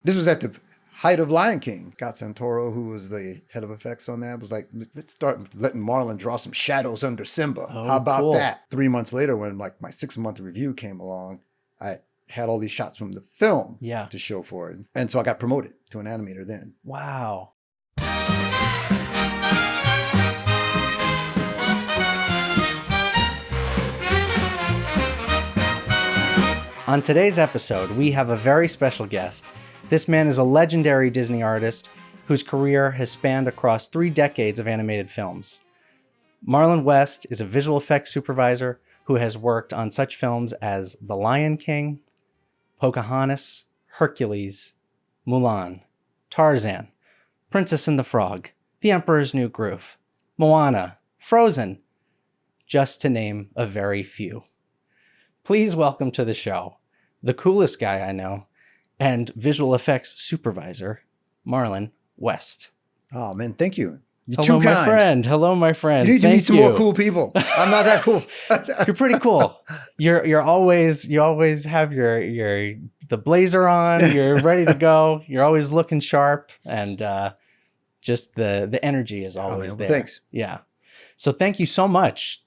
This was at the height of Lion King. Scott Santoro, who was the head of effects on that, was like, let's start letting Marlon draw some shadows under Simba. Oh, How about cool. that? 3 months later, when like my 6-month review came along, I had all these shots from the film to show for it. And so I got promoted to an animator then. Wow. On today's episode, we have a very special guest. This man is a legendary Disney artist whose career has spanned across 3 decades of animated films. Marlon West is a visual effects supervisor who has worked on such films as The Lion King, Pocahontas, Hercules, Mulan, Tarzan, Princess and the Frog, The Emperor's New Groove, Moana, Frozen, just to name a very few. Please welcome to the show the coolest guy I know and visual effects supervisor, Marlon West. Oh man, thank you. You're Hello, too kind. my friend. Hello, my friend. You need to Thank meet some more cool people. I'm not that cool. You're pretty cool. You always have the blazer on. You're ready to go. You're always looking sharp, and just the energy is always there. Thanks. Yeah. So thank you so much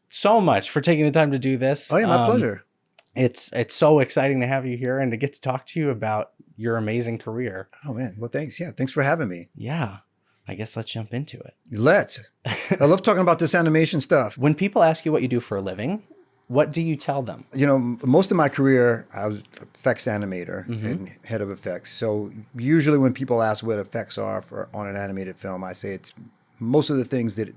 for taking the time to do this. Oh yeah, my pleasure. It's so exciting to have you here and to get to talk to you about your amazing career. Oh man, well thanks. Yeah, thanks for having me. Yeah. I guess let's jump into it. Let's. I love talking about this animation stuff. When people ask you what you do for a living, what do you tell them? You know, most of my career, I was effects animator and head of effects. So usually when people ask what effects are on an animated film, I say it's most of the things that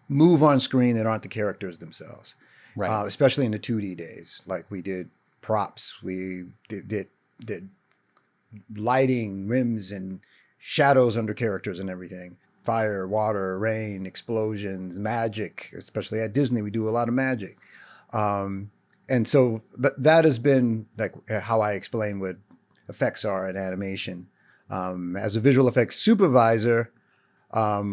move on screen that aren't the characters themselves. Right. Especially in the 2D days. Like we did props, we did lighting, rims, and shadows under characters and everything. Fire, water, rain, explosions, magic. Especially at Disney, we do a lot of magic. And so that has been like how I explain what effects are in animation. As a visual effects supervisor,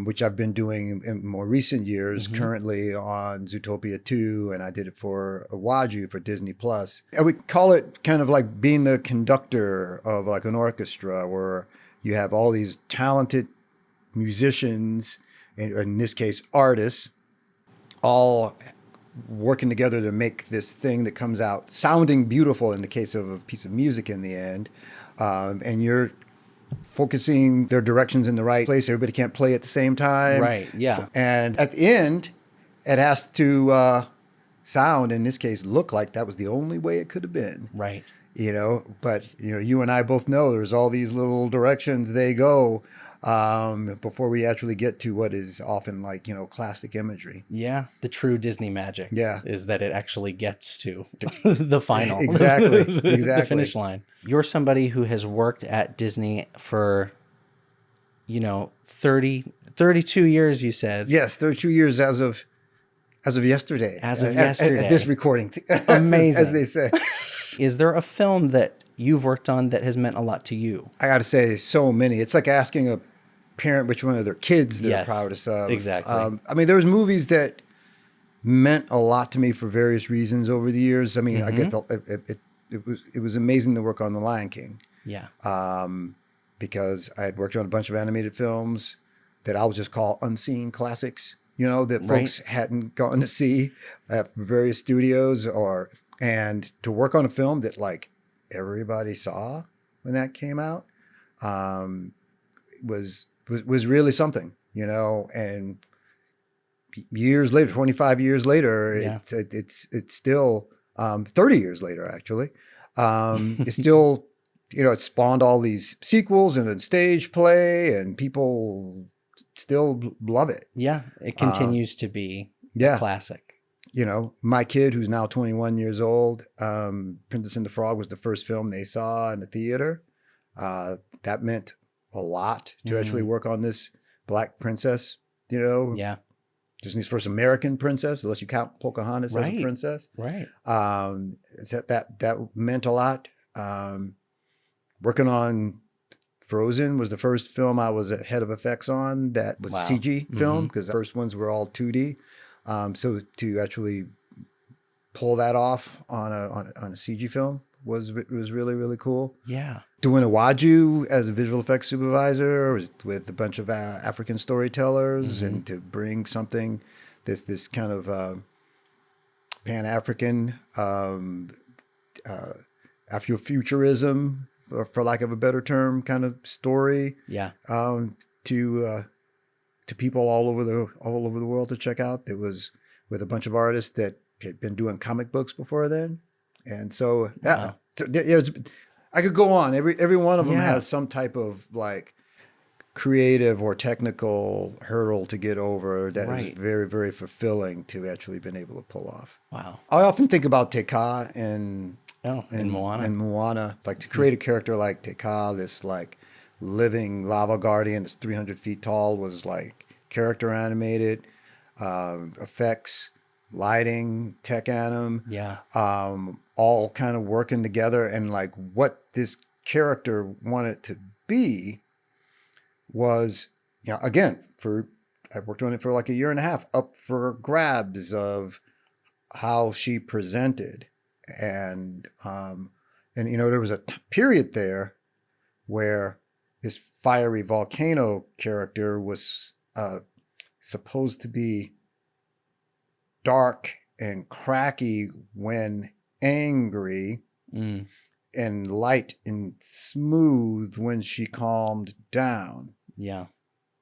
which I've been doing in more recent years, currently on Zootopia 2, and I did it for Awaju for Disney Plus. I would call it kind of like being the conductor of like an orchestra where you have all these talented musicians, and in this case, artists, all working together to make this thing that comes out sounding beautiful in the case of a piece of music in the end. And you're focusing their directions in the right place. Everybody can't play at the same time. Right, yeah. And at the end, it has to sound, in this case, look like that was the only way it could have been. Right. You know, but you and I both know there's all these little directions they go before we actually get to what is often like, classic imagery. Yeah. The true Disney magic is that it actually gets to the final. Exactly. The finish line. You're somebody who has worked at Disney for, 32 years, you said. Yes, 32 years as of yesterday. As of yesterday. At this recording. Amazing. As they say. Is there a film that you've worked on that has meant a lot to you? I got to say, so many. It's like asking a parent which one of their kids they're proudest of. Exactly. I mean, there was movies that meant a lot to me for various reasons over the years. I mean, I guess it was amazing to work on The Lion King. Yeah. Because I had worked on a bunch of animated films that I would just call unseen classics, that folks hadn't gone to see at various studios and to work on a film that like everybody saw when that came out was really something, and years later, 25 years later, it's still 30 years later, actually, it's still, it spawned all these sequels and a stage play and people still love it. Yeah. It continues to be a classic. My kid, who's now 21 years old, Princess and the Frog was the first film they saw in the theater. That meant a lot to actually work on this Black princess, Yeah. Disney's first American princess, unless you count Pocahontas as a princess. Right. That meant a lot. Working on Frozen was the first film I was head of effects on that was CG film, because the first ones were all 2D. So to actually pull that off on a CG film was really, really cool. Yeah. Doing a Waju as a visual effects supervisor with a bunch of African storytellers, and to bring something, this kind of Pan-African Afrofuturism, for lack of a better term, kind of story. Yeah. To people all over the world to check out. It was with a bunch of artists that had been doing comic books before then, and so yeah, I could go on. Every one of them has some type of like creative or technical hurdle to get over that was very, very fulfilling to actually been able to pull off. Wow. I often think about Teka and Moana. And Moana, like to create a character like Teka, this like living lava guardian that's 300 feet tall, was like character animated, effects, lighting, tech anim, all kind of working together. And like what this character wanted to be was, again, I worked on it for like a year and a half, up for grabs of how she presented. And there was a period there where this fiery volcano character was supposed to be dark and cracky when angry, and light and smooth when she calmed down. Yeah.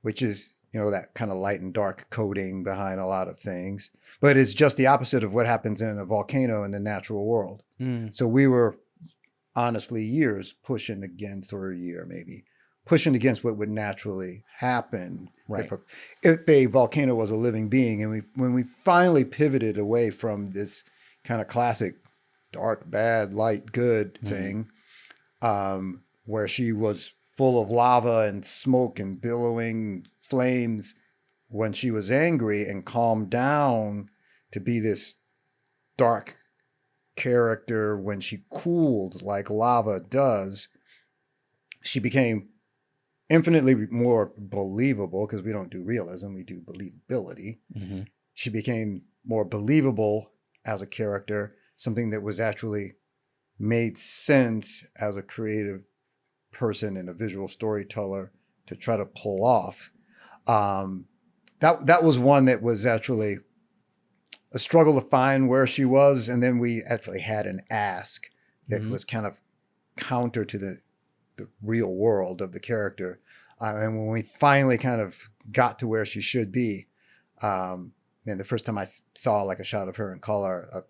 Which is, that kind of light and dark coding behind a lot of things. But it's just the opposite of what happens in a volcano in the natural world. So we were honestly years pushing against, or a year maybe, pushing against what would naturally happen if a volcano was a living being. And when we finally pivoted away from this kind of classic dark, bad, light, good thing, where she was full of lava and smoke and billowing flames when she was angry, and calmed down to be this dark character when she cooled like lava does, she became infinitely more believable, because we don't do realism, we do believability. She became more believable as a character, something that was actually made sense as a creative person and a visual storyteller to try to pull off. That was one that was actually a struggle to find where she was. And then we actually had an ask that was kind of counter to the real world of the character. And when we finally kind of got to where she should be, and the first time I saw like a shot of her in color,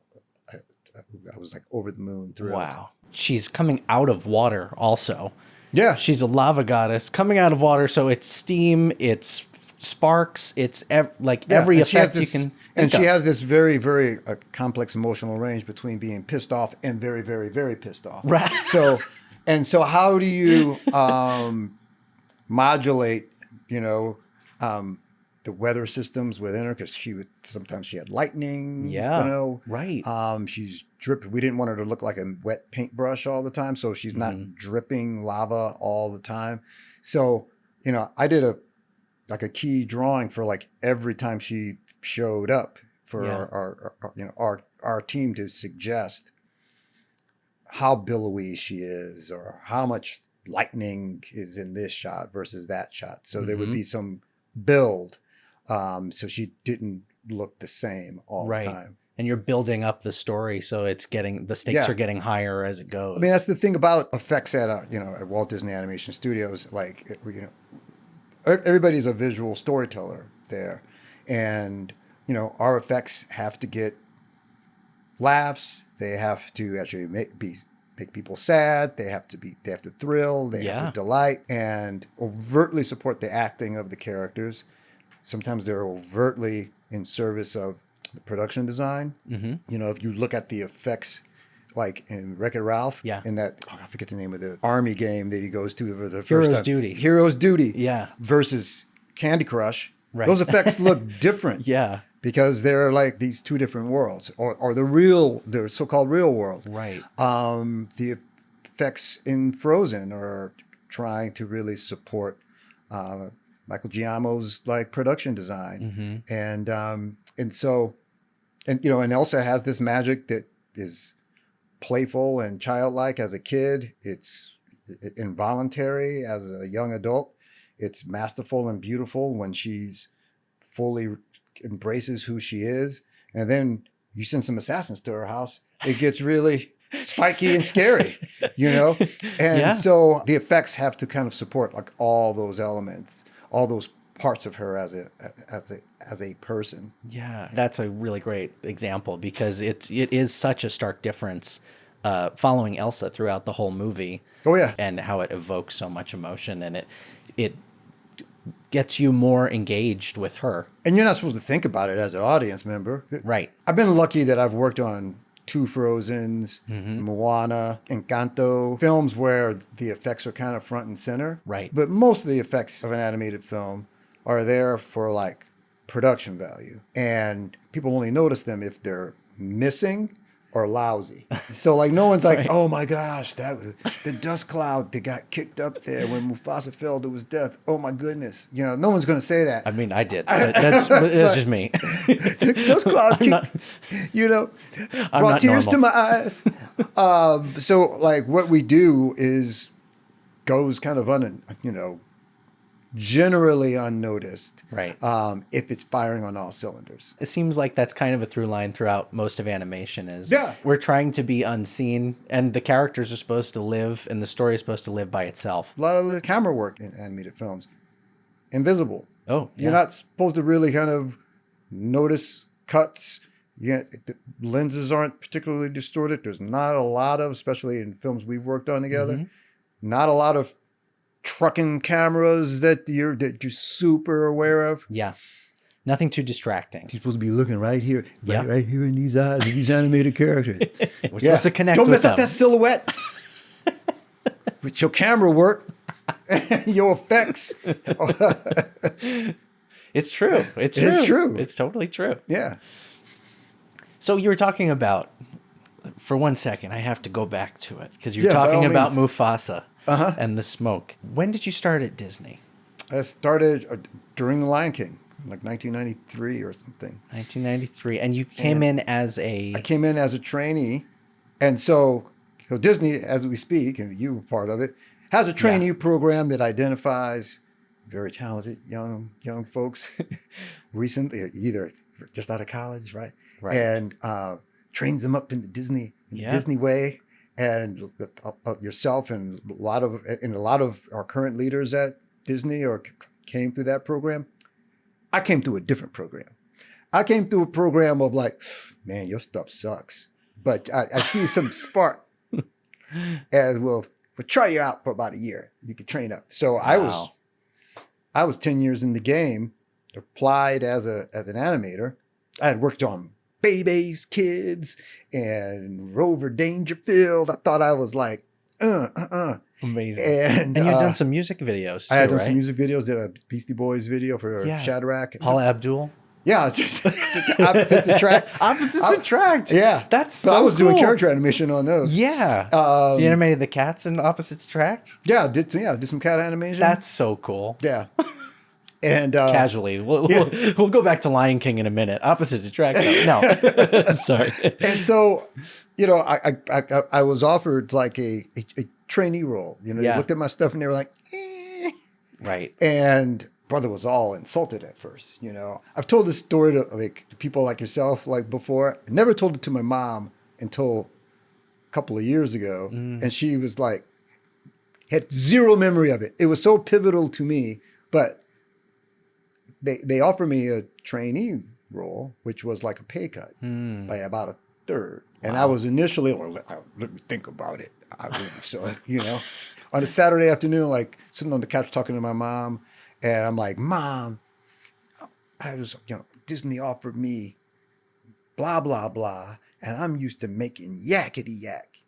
I was like over the moon thrilled. Wow. She's coming out of water also. Yeah. She's a lava goddess coming out of water. So it's steam, it's sparks, it's every effect you can. And she has this very, very complex emotional range between being pissed off and very, very, very pissed off. Right. So how do you modulate, the weather systems within her? Because sometimes she had lightning. Yeah. Right. She's dripping. We didn't want her to look like a wet paintbrush all the time, so she's not dripping lava all the time. So I did a key drawing for like every time she showed up for our team to suggest how billowy she is, or how much lightning is in this shot versus that shot. So there would be some build, so she didn't look the same all the time. And you're building up the story, so the stakes are getting higher as it goes. I mean, that's the thing about effects at Walt Disney Animation Studios. Like, everybody's a visual storyteller there, and our effects have to get laughs. They have to actually make people sad. They have to thrill. They have to delight, and overtly support the acting of the characters. Sometimes they're overtly in service of the production design. If you look at the effects, like in Wreck-It Ralph, in that, I forget the name of the army game that he goes to for the first time. Hero's Duty. Versus Candy Crush. Right. Those effects look different. Because they're like these two different worlds, or the so-called real world. Right. The effects in Frozen are trying to really support Michael Giamo's like production design, and Elsa has this magic that is playful and childlike as a kid. It's involuntary as a young adult. It's masterful and beautiful when she's fully embraces who she is. And then you send some assassins to her house, it gets really spiky and scary, you know? And Yeah. so the effects have to kind of support like all those elements, all those parts of her as a person. Yeah, that's a really great example because it is such a stark difference following Elsa throughout the whole movie. Oh yeah. And how it evokes so much emotion, and it gets you more engaged with her. And you're not supposed to think about it as an audience member. Right. I've been lucky that I've worked on 2 Frozens, Moana, Encanto, films where the effects are kind of front and center. Right. But most of the effects of an animated film are there for like production value. And people only notice them if they're missing or lousy. So like no one's like, Right. oh my gosh, that was the dust cloud that got kicked up there when Mufasa fell to his death. Oh my goodness. You know, no one's going to say that. I mean, I did. That's just me. The dust cloud kicked, you know, brought not tears to normal. my eyes. So like what we do is goes kind of generally unnoticed. Right. If it's firing on all cylinders. It seems like that's kind of a through line throughout most of animation is Yeah. we're trying to be unseen and the characters are supposed to live and the story is supposed to live by itself. A lot of the camera work in animated films, invisible. Oh, yeah. You're not supposed to really kind of notice cuts. The lenses aren't particularly distorted. There's not a lot of, especially in films we've worked on together, not a lot of trucking cameras that you're super aware of. Yeah. Nothing too distracting. You're supposed to be looking right here, Yeah. right here in these eyes of these animated characters. We're supposed to connect Don't with mess up them. that silhouette with your camera work, your effects. It's true. It's true. It's true. It's totally true. Yeah. So you were talking about, for one second, I have to go back to it because you're Yeah, by talking all about means. Mufasa and the smoke. When did you start at Disney? I started during The Lion King, like 1993 or something. 1993. And you came in as I came in as a trainee. And so Disney, as we speak, and you were part of it, has a trainee program that identifies very talented young folks recently, either just out of college, right? And trains them up in the Disney way. And yourself and a lot of our current leaders at Disney came through that program. I came through a different program. I came through a program of like, man, your stuff sucks, but I see some spark, and we'll try you out for about a year. You could train up. So Wow. I was 10 years in the game, applied as an animator. I had worked on Baby's Kids and Rover Dangerfield. I thought I was like, Amazing. And you've done some music videos too, I had done right? some music videos. Did a Beastie Boys video for Shadrach. Paula Abdul. Yeah, the opposites attract. Opposites attract. Yeah, That's so so I was doing cool. character animation on those. Yeah. You animated the cats in Opposites Attract? Yeah, did some cat animation. That's so cool. Yeah, and Casually. We'll go back to Lion King in a minute. Opposites Attract. No. Sorry. And so, I was offered like a trainee role. They looked at my stuff and they were like, eh. Right. And brother was all insulted at first. I've told this story to people like yourself before. I never told it to my mom until a couple of years ago, and she was like, had zero memory of it. It was so pivotal to me, but they offered me a trainee role, which was like a pay cut by about a third. And I was initially, let me think about it. On a Saturday afternoon, like sitting on the couch talking to my mom, and I'm like, Mom, Disney offered me blah, blah, blah, and I'm used to making yakety yak.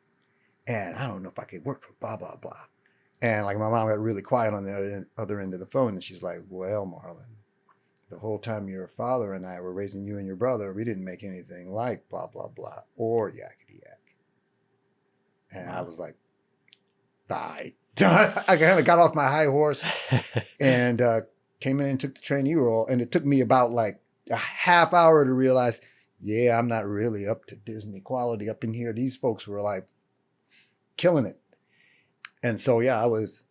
And I don't know if I could work for blah, blah, blah. And like my mom got really quiet on the other end of the phone, and she's like, well, Marlon, the whole time your father and I were raising you and your brother, we didn't make anything like blah, blah, blah, or yakety yak. And I was like, bye. I kind of got off my high horse and came in and took the trainee role. And it took me about like a half hour to realize yeah, I'm not really up to Disney quality up in here. These folks were like killing it. And so, yeah, I was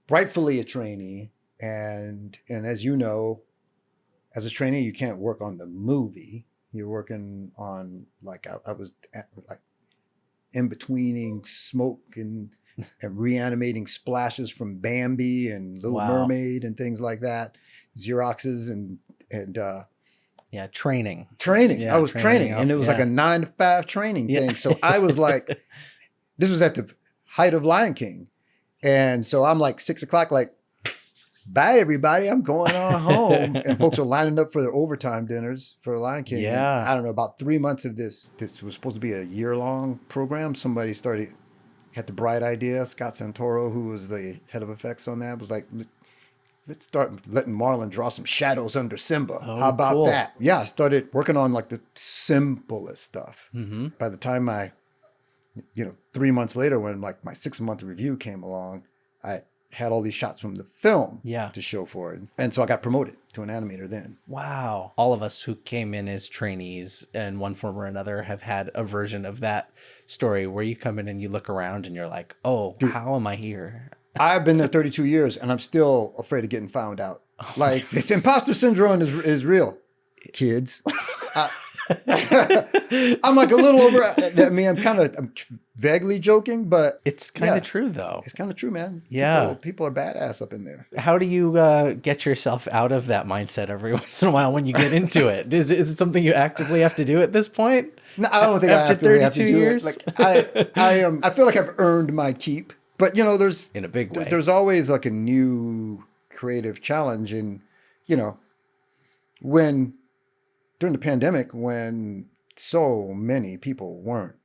rightfully a trainee. And as you know, as a trainee, you can't work on the movie. You're working on like I was like in betweening smoke and reanimating splashes from Bambi and Little Wow. Mermaid and things like that, Xeroxes and Yeah, training. training. Yeah, I was training, up, and it was like yeah. a 9 to 5 training Yeah. thing. So I was like, this was at the height of Lion King, and so I'm like 6 o'clock, like, bye everybody, I'm going on home, and folks are lining up for their overtime dinners for Lion King. Yeah. And I don't know, about 3 months of this. This was supposed to be a year-long program. Somebody had the bright idea. Scott Santoro, who was the head of effects on that, was like, let's start letting Marlon draw some shadows under Simba. Oh, How about cool. that? Yeah, I started working on like the simplest stuff. Mm-hmm. By the time 3 months later, when like my 6-month review came along, I had all these shots from the film Yeah. to show for it. And so I got promoted to an animator then. Wow. All of us who came in as trainees in one form or another have had a version of that story where you come in and you look around and you're like, oh, how am I here? I've been there 32 years and I'm still afraid of getting found out. Like, it's imposter syndrome is real, kids. I'm like a little over. I mean, I'm vaguely joking, but It's kind of yeah, true, though. it's kind of true, man. Yeah. People are badass up in there. How do you get yourself out of that mindset every once in a while when you get into it? Is it something you actively have to do at this point? No, I don't think After I have to 32 do years? it. Like I feel like I've earned my keep. But there's In a big way. there's always like a new creative challenge, and when during the pandemic, when so many people weren't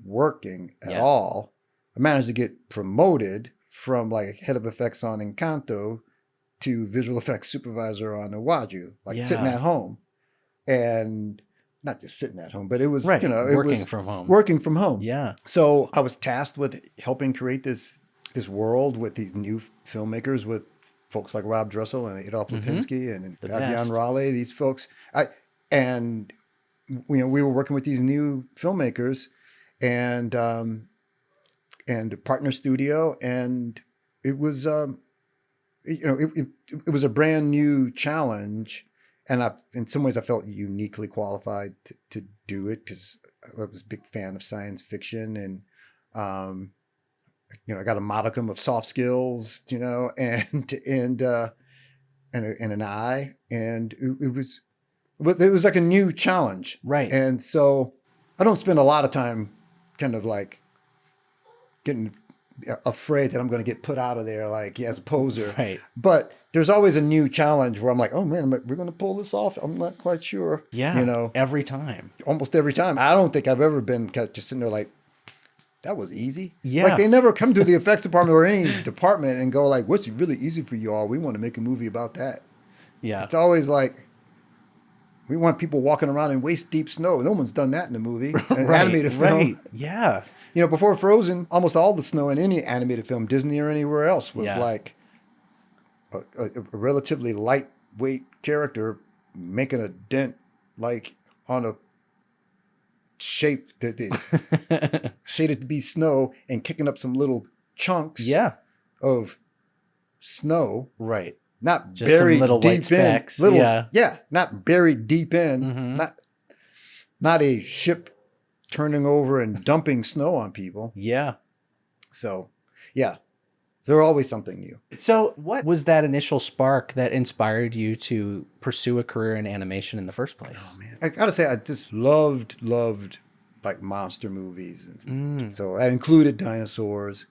working at Yeah. all, I managed to get promoted from like head of effects on Encanto to visual effects supervisor on Iwaju, like sitting Yeah. at home, and not just sitting at home, but it was Right. it Working was from home. working from home. Yeah. So I was tasked with helping create this world with these new filmmakers, with folks like Rob Dressel and Adolf Lipinski and The Fabian best. Raleigh. These folks, and we were working with these new filmmakers, and a partner studio, and it was it was a brand new challenge. And in some ways, I felt uniquely qualified to do it because I was a big fan of science fiction, and I got a modicum of soft skills, and an eye, and it was like a new challenge, Right. And so I don't spend a lot of time kind of like getting afraid that I'm going to get put out of there, like as a poser. Right. But there's always a new challenge where I'm like, oh man, we're going to pull this off. I'm not quite sure. Yeah. Every time. Almost every time. I don't think I've ever been just sitting there like, that was easy. Yeah. Like they never come to the effects department or any department and go like, what's really easy for you all? We want to make a movie about that. Yeah. It's always like, we want people walking around in waist deep snow. No one's done that in a movie, an animated film. Right. Yeah. Before Frozen, almost all the snow in any animated film, Disney or anywhere else, was Yeah. like a relatively lightweight character making a dent, like on a shape that is shaded to be snow and kicking up some little chunks Yeah. of snow, Right. not Just some buried little deep white in. specks, yeah. Not buried deep in. Mhm. Not a ship turning over and dumping snow on people. Yeah. So, yeah, there's always something new. So, what was that initial spark that inspired you to pursue a career in animation in the first place? Oh man, I gotta say, I just loved like monster movies, and so that included dinosaurs,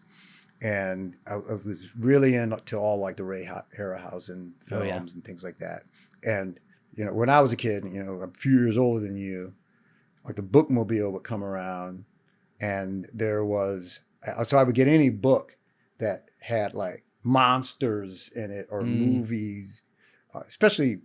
and I was really into all like the Ray Harryhausen Oh, films yeah. and things like that. And when I was a kid, I'm a few years older than you, like the bookmobile would come around, and there was, so I would get any book that had like monsters in it or movies, especially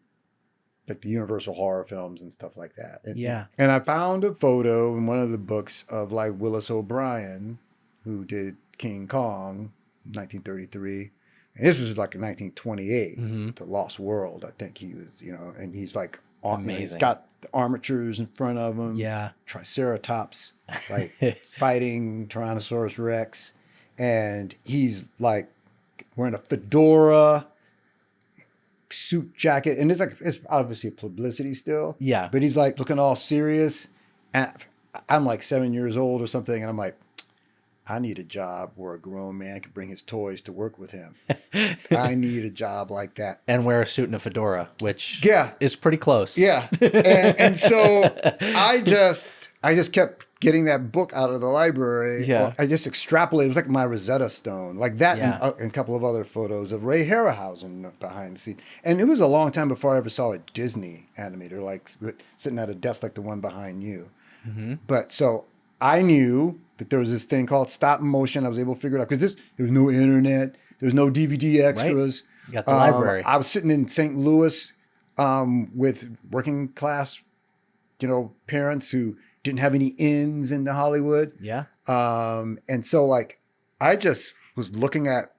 like the Universal horror films and stuff like that. Yeah. And I found a photo in one of the books of like Willis O'Brien, who did King Kong, 1933. And this was like in 1928, The Lost World. I think he was, and he's like He's Amazing. got the armatures in front of him. Yeah. Triceratops, like fighting Tyrannosaurus Rex. And he's like wearing a fedora, suit jacket. And it's obviously a publicity still. Yeah. But he's like looking all serious. And I'm like 7 years old or something. And I'm like, I need a job where a grown man can bring his toys to work with him. I need a job like that. And wear a suit and a fedora, which Yeah. is pretty close. Yeah. And so I just kept getting that book out of the library. Yeah. I just extrapolated. It was like my Rosetta Stone, like that, Yeah. and a couple of other photos of Ray Harryhausen behind the scenes. And it was a long time before I ever saw a Disney animator, like sitting at a desk like the one behind you. Mm-hmm. But so I knew that there was this thing called stop motion. I was able to figure it out because there was no internet, there was no DVD extras. Right. You got the library. I was sitting in St. Louis with working class, parents who didn't have any ins into Hollywood. Yeah. And so like I just was looking at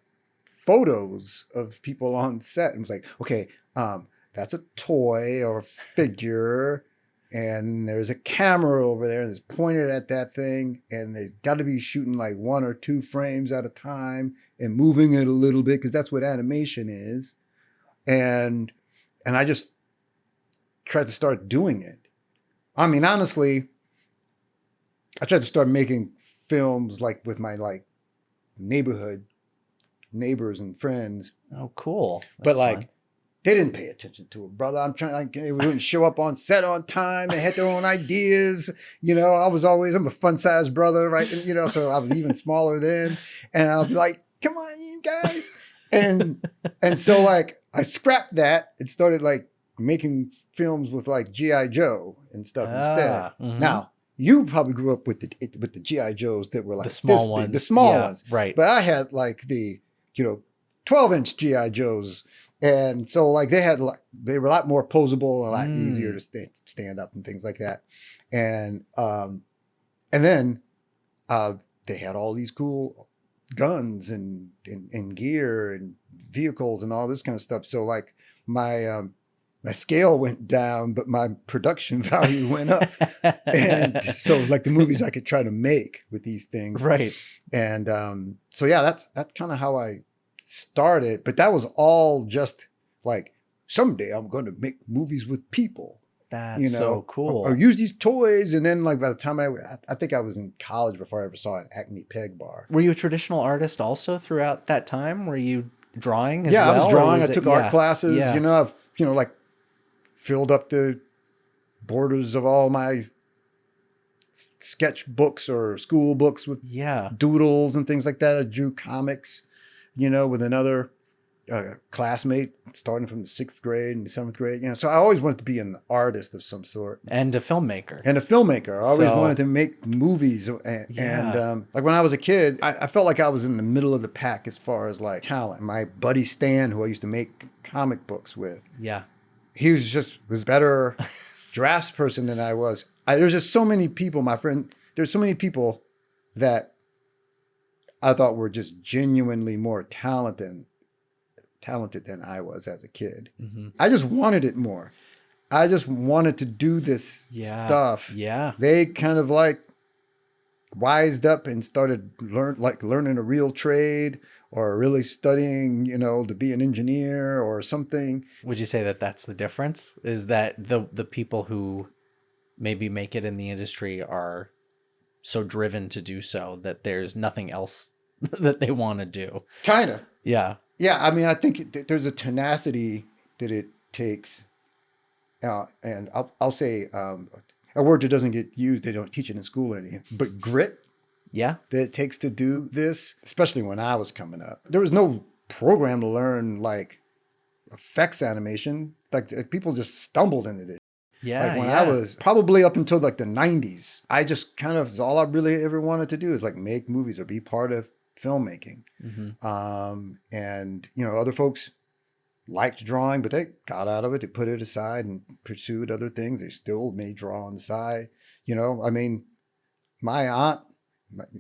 photos of people on set and was like, okay, that's a toy or a figure. And there's a camera over there and it's pointed at that thing. And they've got to be shooting like 1 or 2 frames at a time and moving it a little bit because that's what animation is. And I just tried to start doing it. I mean, honestly, I tried to start making films like with my like neighborhood neighbors and friends. Oh, cool. But That's like, fun. they didn't pay attention to it, brother. I'm trying, like, they wouldn't show up on set on time. They had their own ideas. I'm a fun-sized brother, right? And, so I was even smaller then. And I'll be like, come on, you guys. And so like, I scrapped that and started like making films with like G.I. Joe and stuff instead. Mhm. Now, you probably grew up with the G.I. Joes that were like The small this big, ones. the small Yeah, ones. right. But I had like the, 12-inch G.I. Joes. And so like they were a lot more posable, a lot easier to stand up and things like that. And then they had all these cool guns and gear and vehicles and all this kind of stuff. So like my scale went down, but my production value went up. And so like the movies I could try to make with these things. Right. And so yeah, that's kind of how I started. But that was all just like, someday I'm going to make movies with people. That's so cool. Or use these toys. And then like by the time I think I was in college before I ever saw an Acme Peg bar. Were you a traditional artist also throughout that time? Were you drawing as well? Yeah, I was drawing. I it- took art classes. Yeah. I've like filled up the borders of all my sketch books or school books with Yeah. doodles and things like that. I drew comics, with another classmate starting from the 6th grade and the 7th grade. So I always wanted to be an artist of some sort. And a filmmaker. And a filmmaker. I always So- wanted to make movies. And like when I was a kid, I felt like I was in the middle of the pack as far as like talent. My buddy Stan, who I used to make comic books with, Yeah. he was better drafts person than I was. There's just so many people, my friend. There's so many people that I thought were just genuinely more talented than I was as a kid. Mm-hmm. I just wanted it more. I just wanted to do this stuff. Yeah. They kind of like wised up and started learning a real trade or really studying, to be an engineer or something. Would you say that that's the difference? Is that the people who maybe make it in the industry are so driven to do so that there's nothing else that they want to do? Kind of. Yeah. Yeah, I mean, I think there's a tenacity that it takes. And I'll say a word that doesn't get used, they don't teach it in school anymore, but grit. Yeah. That it takes to do this, especially when I was coming up. There was no program to learn like effects animation. Like people just stumbled into this. Yeah. Like when I was probably up until like the 90s, I just kind of, all I really ever wanted to do is like make movies or be part of filmmaking. Mm-hmm. And, other folks liked drawing, but they got out of it. They put it aside and pursued other things. They still may draw on the side. I mean, my aunt,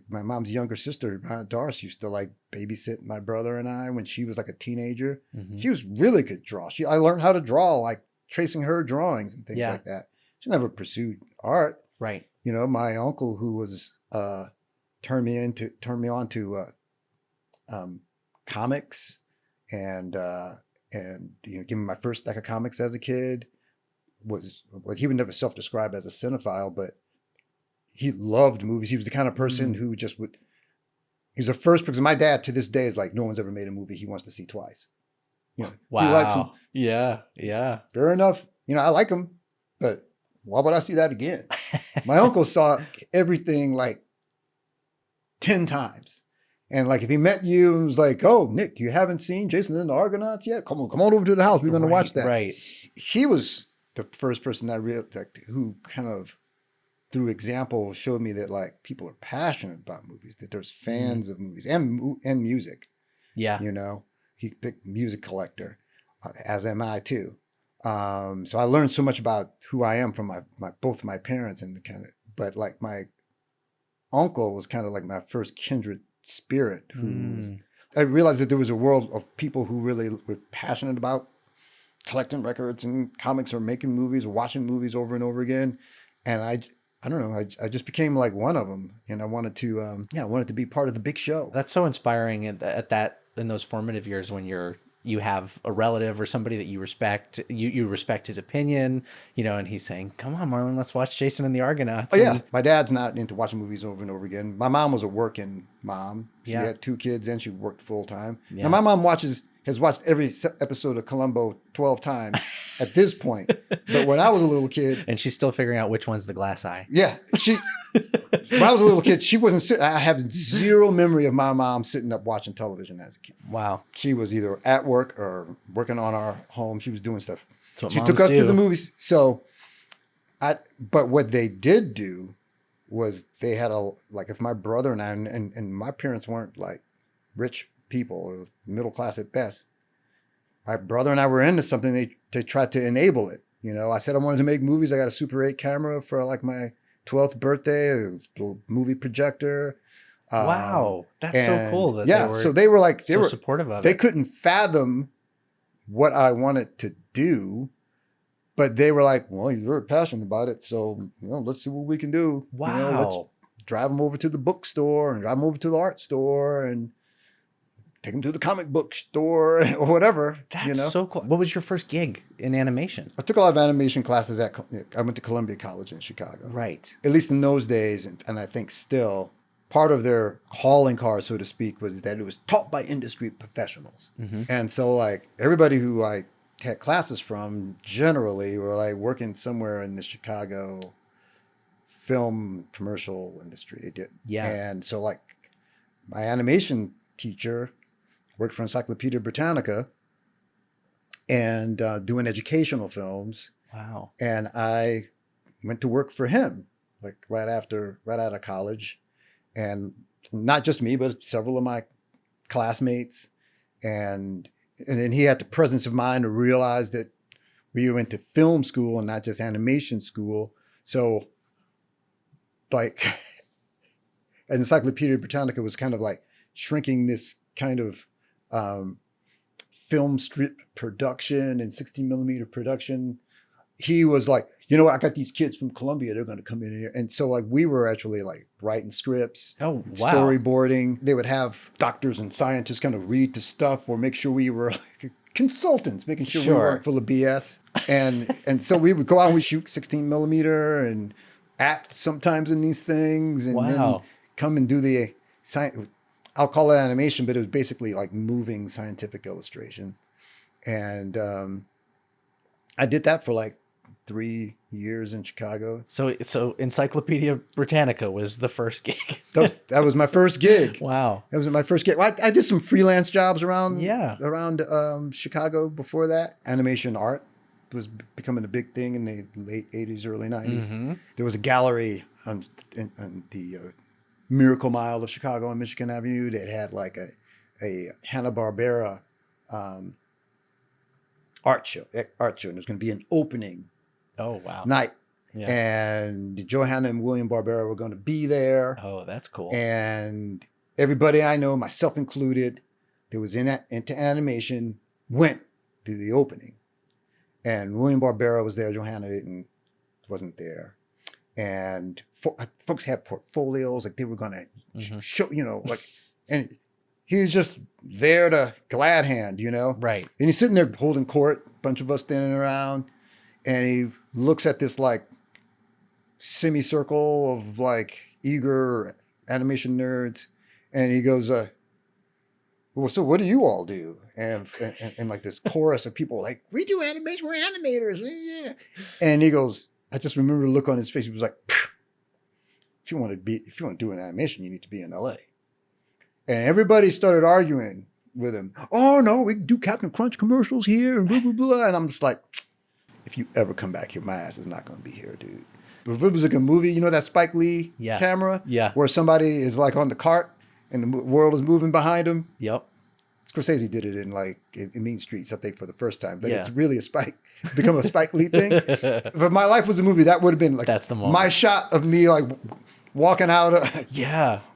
my mom's younger sister, my Aunt Doris, used to like babysit my brother and I when she was like a teenager. Mm-hmm. She was really good draw. I learned how to draw like tracing her drawings and things Yeah. like that. She never pursued art. Right. You know, my uncle who was turned me on to comics and you know, give me my first stack of comics as a kid. He would never self-describe as a cinephile, but he loved movies. He was the kind of person who just would. He was the first person. My dad to this day is like, no one's ever made a movie he wants to see twice. You know, he likes them. Wow. Yeah. Fair enough. You know, I like them, but why would I see that again? My uncle saw everything like 10 times. And like if he met you and was like, oh, Nick, you haven't seen Jason and the Argonauts yet? Come on over to the house. We're going to watch that. Right. He was the first person who kind of through example showed me that like people are passionate about movies, that there's fans of movies and music. Yeah. You know, he's a big music collector, as am I too. So I learned so much about who I am from both of my parents and but like my uncle was kind of like my first kindred spirit I realized that there was a world of people who really were passionate about collecting records and comics or making movies or watching movies over and over again. And I don't know, I just became like one of them, and I wanted to be part of the big show. That's so inspiring in those formative years when you have a relative or somebody that you respect, you respect his opinion, you know, and he's saying, come on, Marlon, let's watch Jason and the Argonauts. Oh yeah. My dad's not into watching movies over and over again. My mom was a working mom. She had 2 kids and she worked full time. Yeah. Now my mom has watched every episode of Columbo 12 times at this point. But when I was a little kid. And she's still figuring out which one's the glass eye. Yeah. When I was a little kid, she wasn't sitting. I have zero memory of my mom sitting up watching television as a kid. Wow. She was either at work or working on our home. She was doing stuff. That's what She moms took us do. to the movies. But what they did do was they had if my brother and I, and my parents weren't like rich people or middle class at best. My brother and I were into something. They tried to enable it. You know, I said I wanted to make movies. I got a Super 8 camera for like my 12th birthday, a little movie projector. Wow. That's so cool that they were like, so supportive of they it. couldn't fathom what I wanted to do, but they were like, well, he's very passionate about it. So, you know, let's see what we can do. Wow. You know, let's drive him over to the bookstore and drive him over to the art store and take him to the comic book store or whatever. That's so cool. What was your first gig in animation? I took a lot of animation classes I went to Columbia College in Chicago. Right. At least in those days, and I think still, part of their calling card, so to speak, was that it was taught by industry professionals. Mm-hmm. And so like everybody who I had classes from generally were like working somewhere in the Chicago film commercial industry. They did. Yeah. And so like my animation teacher worked for Encyclopedia Britannica and doing educational films. Wow. And I went to work for him, like right out of college. And not just me, but several of my classmates. And then he had the presence of mind to realize that we went to film school and not just animation school. So like, Encyclopedia Britannica was kind of like shrinking this kind of film strip production and 16 millimeter production. He was like, you know what, I got these kids from Columbia, they're going to come in here. And so like we were actually like writing scripts, storyboarding. They would have doctors and scientists kind of read the stuff or make sure we were like consultants, making sure we weren't full of BS. And so we would go out and we shoot 16 millimeter and act sometimes in these things and then come and do the science. I'll call it animation, but it was basically like moving scientific illustration. And I did that for like 3 years in Chicago. So Encyclopedia Britannica was the first gig. That was my first gig. Wow. That was my first gig. I did some freelance jobs around Chicago before that. Animation art was becoming a big thing in the late 80s, early 90s. Mm-hmm. There was a gallery on the Miracle Mile of Chicago on Michigan Avenue that had like a Hanna-Barbera art show. And there's going to be an opening night. Yeah. And Johanna and William Barbera were going to be there. Oh, that's cool. And everybody I know, myself included, that was into animation went to the opening. And William Barbera was there. Johanna wasn't there. And folks had portfolios, like they were going to show, like, and he was just there to glad hand, Right. And he's sitting there holding court, a bunch of us standing around, and he looks at this like semicircle of like eager animation nerds, and he goes, well, so what do you all do? And like this chorus of people like, we do animation, we're animators. Yeah. And he goes, I just remember the look on his face. He was like, if you want to do an animation, you need to be in LA. And everybody started arguing with him. Oh no, we do Captain Crunch commercials here and blah, blah, blah. And I'm just like, if you ever come back here, my ass is not going to be here, dude. But if it was like a movie, that Spike Lee camera? Yeah. Where somebody is like on the cart and the world is moving behind him. Yep. Scorsese did it in Mean Streets, I think, for the first time. But it's really become a Spike Lee thing. If my life was a movie, that would have been like that's the moment. My shot of me like walking out,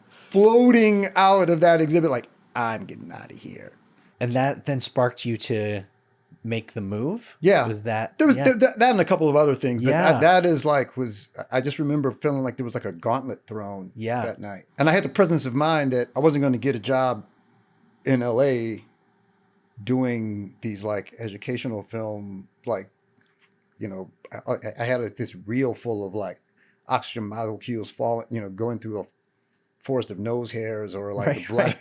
floating out of that exhibit, like I'm getting out of here. And that then sparked you to make the move. Yeah, was that there was that and a couple of other things. But that is like I just remember feeling like there was like a gauntlet thrown that night, and I had the presence of mind that I wasn't going to get a job in LA doing these like educational film, like, I had this reel full of like oxygen molecules falling, going through a forest of nose hairs or like bladder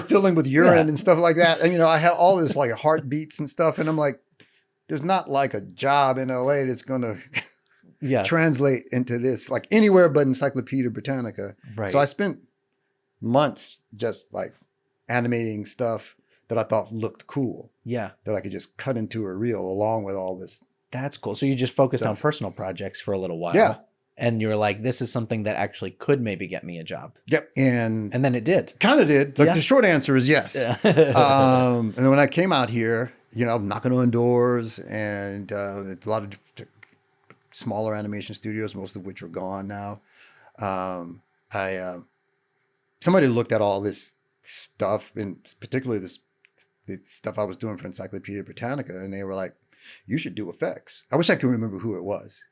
filling with urine and stuff like that. And, I had all this like heartbeats and stuff. And I'm like, there's not like a job in LA that's going to translate into this, like anywhere but Encyclopedia Britannica. Right. So I spent months just like animating stuff that I thought looked cool. Yeah. That I could just cut into a reel along with all this. That's cool. So you just focused on personal projects for a little while. Yeah. And you were like, this is something that actually could maybe get me a job. Yep. And then it did. Kind of did. Like the short answer is yes. Yeah. And then when I came out here, I'm knocking on doors and it's a lot of smaller animation studios, most of which are gone now. Somebody looked at all this stuff, and particularly this stuff I was doing for Encyclopedia Britannica, and they were like, you should do effects. I wish I could remember who it was.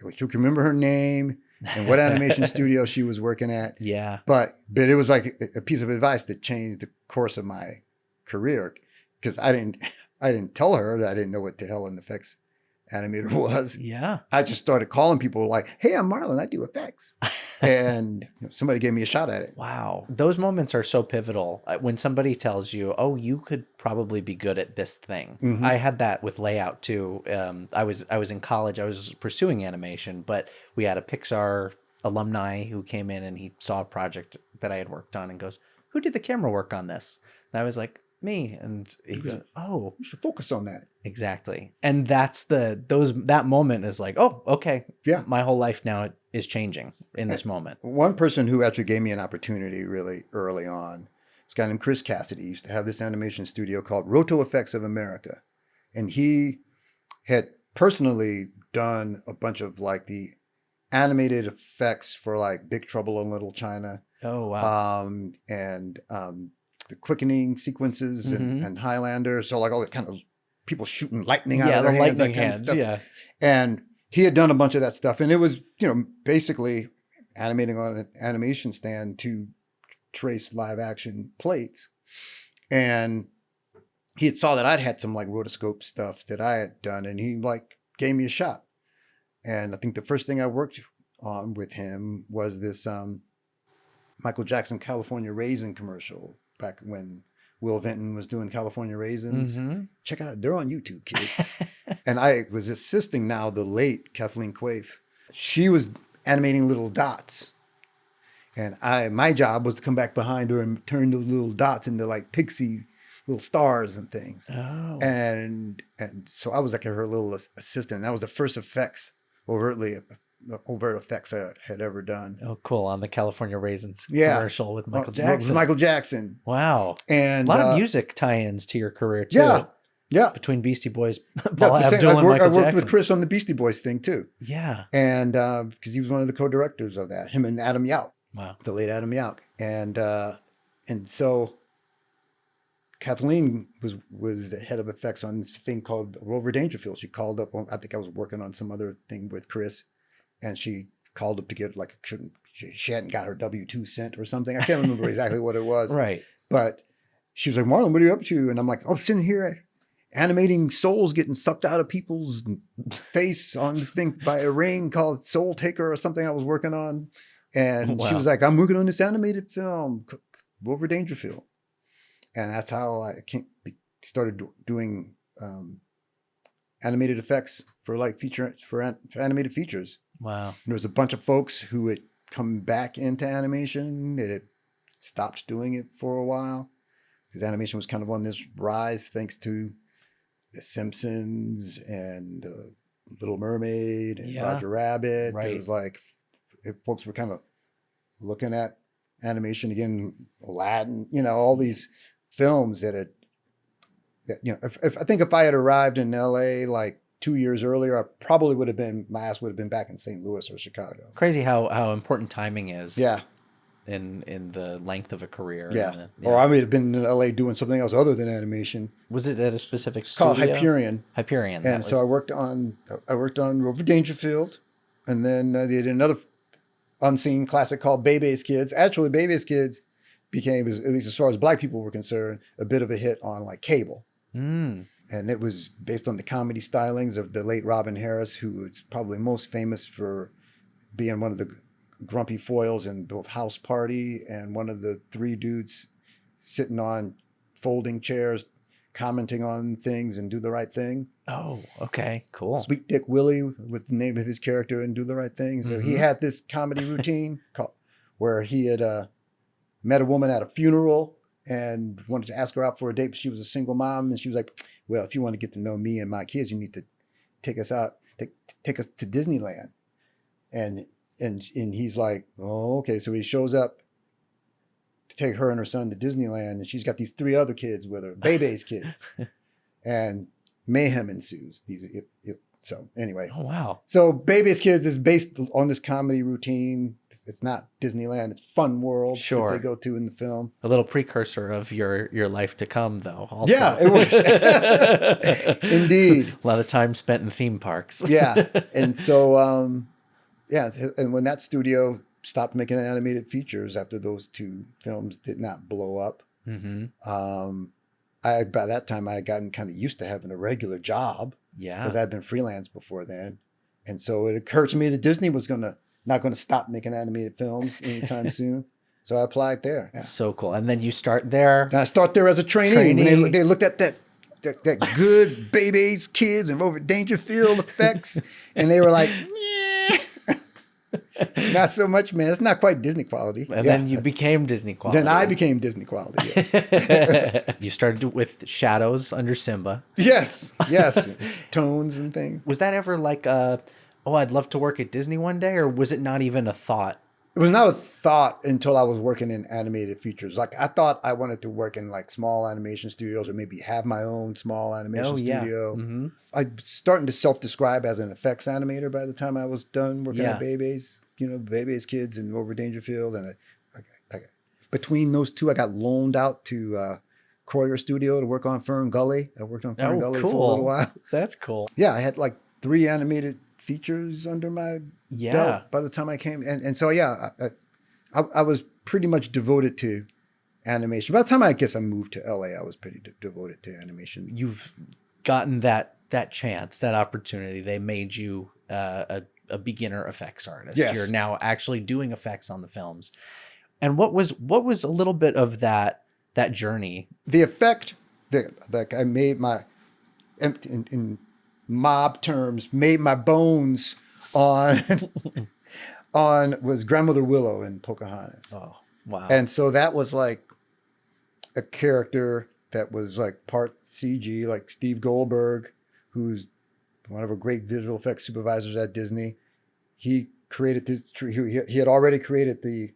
I wish you could remember her name and what animation studio she was working at. Yeah. But it was like a piece of advice that changed the course of my career, because I didn't tell her that I didn't know what the hell an effects animator was. Yeah. I just started calling people like, hey, I'm Marlon, I do effects. And somebody gave me a shot at it. Wow. Those moments are so pivotal. When somebody tells you, oh, you could probably be good at this thing. Mm-hmm. I had that with layout too. I was in college, I was pursuing animation, but we had a Pixar alumni who came in and he saw a project that I had worked on and goes, who did the camera work on this? And I was like, me. And he goes, oh, you should focus on that. Exactly. And that's that moment is like, oh, okay. Yeah. My whole life now is changing in this moment. One person who actually gave me an opportunity really early on, this guy named Chris Cassidy, used to have this animation studio called Roto Effects of America. And he had personally done a bunch of like the animated effects for like Big Trouble in Little China. Oh, wow. And the quickening sequences and Highlander. So like all the kind of people shooting lightning out of their hands. Lightning hands, yeah. And he had done a bunch of that stuff. And it was, basically animating on an animation stand to trace live action plates. And he had saw that I'd had some like rotoscope stuff that I had done, and he like gave me a shot. And I think the first thing I worked on with him was this Michael Jackson California Raisin commercial back when Will Vinton was doing California Raisins. Mm-hmm. Check it out. They're on YouTube, kids. And I was assisting now the late Kathleen Quaife. She was animating little dots. And my job was to come back behind her and turn those little dots into like pixie little stars and things. Oh. And so I was like her little assistant. That was the first overt effects I had ever done. Oh, cool. On the California Raisins commercial with Michael Jackson. Michael Jackson. Wow. And a lot of music tie-ins to your career too. Yeah. Between Beastie Boys, Paul Abdul, and Michael Jackson. I worked with Chris on the Beastie Boys thing too. Yeah. And because he was one of the co-directors of that, him and Adam Yauch. Wow. The late Adam Yauch. And so Kathleen was the head of effects on this thing called Rover Dangerfield. She called up. I think I was working on some other thing with Chris, and she called up to get like she hadn't got her W-2 sent or something. I can't remember exactly what it was. Right. But she was like, Marlon, what are you up to? And I'm like, I'm sitting here animating souls getting sucked out of people's face on this thing by a ring called Soul Taker or something I was working on. And she was like, I'm working on this animated film, Rover Dangerfield. And that's how I started doing animated effects for like for animated features. Wow. There was a bunch of folks who had come back into animation that had stopped doing it for a while because animation was kind of on this rise thanks to The Simpsons and Little Mermaid and Roger Rabbit. Right. It was like folks were kind of looking at animation again, Aladdin, all these films that if I think if I had arrived in LA like 2 years earlier, my ass would have been back in St. Louis or Chicago. Crazy how important timing is. Yeah. In the length of a career. Yeah. Or I may have been in LA doing something else other than animation. Was it at a specific studio? Called Hyperion. Hyperion. And so I worked on Rover Dangerfield, and then I did another unseen classic called Bebe's Kids. Actually, Bebe's Kids became, at least as far as Black people were concerned, a bit of a hit on like cable. Mm. And it was based on the comedy stylings of the late Robin Harris, who is probably most famous for being one of the grumpy foils in both House Party and one of the three dudes sitting on folding chairs, commenting on things and Do the Right Thing. Oh, okay, cool. Sweet Dick Willie was the name of his character in Do the Right Thing. So he had this comedy routine where he had met a woman at a funeral and wanted to ask her out for a date, but she was a single mom. And she was like, well, if you want to get to know me and my kids, you need to take us out, take us to Disneyland. And he's like, oh, okay. So he shows up to take her and her son to Disneyland, and she's got these three other kids with her, Bebe's kids. And mayhem ensues. So anyway. Oh, wow. So Bebe's Kids is based on this comedy routine. It's not Disneyland. It's Fun World that they go to in the film. A little precursor of your life to come, though. Also. Yeah, it was. Indeed. A lot of time spent in theme parks. Yeah. And so, and when that studio stopped making animated features after those two films did not blow up, by that time I had gotten kind of used to having a regular job. Yeah. Because I'd been freelance before then. And so it occurred to me that Disney was not going to stop making animated films anytime soon. So I applied there. Yeah. So cool. And then you start there. And I start there as a trainee. When they looked at that good Bebe's Kids and Rover Dangerfield effects. And they were like, yeah. Not so much, man. It's not quite Disney quality. And then you became Disney quality. Then I became Disney quality, yes. You started with shadows under Simba. Yes. Tones and things. Was that ever like I'd love to work at Disney one day, or was it not even a thought? It was not a thought until I was working in animated features. Like I thought I wanted to work in like small animation studios or maybe have my own small animation studio. Mm-hmm. I was starting to self-describe as an effects animator by the time I was done working at Bebe's. Bebe's Kids and Rover Dangerfield. And between those two, I got loaned out to Croyer Studio to work on Fern Gully. I worked on Fern Gully for a little while. That's cool. Yeah, I had like 3 animated features under my belt by the time I came. And so, I was pretty much devoted to animation. By the time I moved to LA, I was pretty devoted to animation. You've gotten that chance, that opportunity. They made you a beginner effects artist. Yes. You're now actually doing effects on the films. And what was a little bit of that journey? The effect that I made in mob terms, made my bones on was Grandmother Willow in Pocahontas. Oh, wow. And so that was like a character that was like part CG, like Steve Goldberg, who's one of our great visual effects supervisors at Disney. He created this tree. He had already created the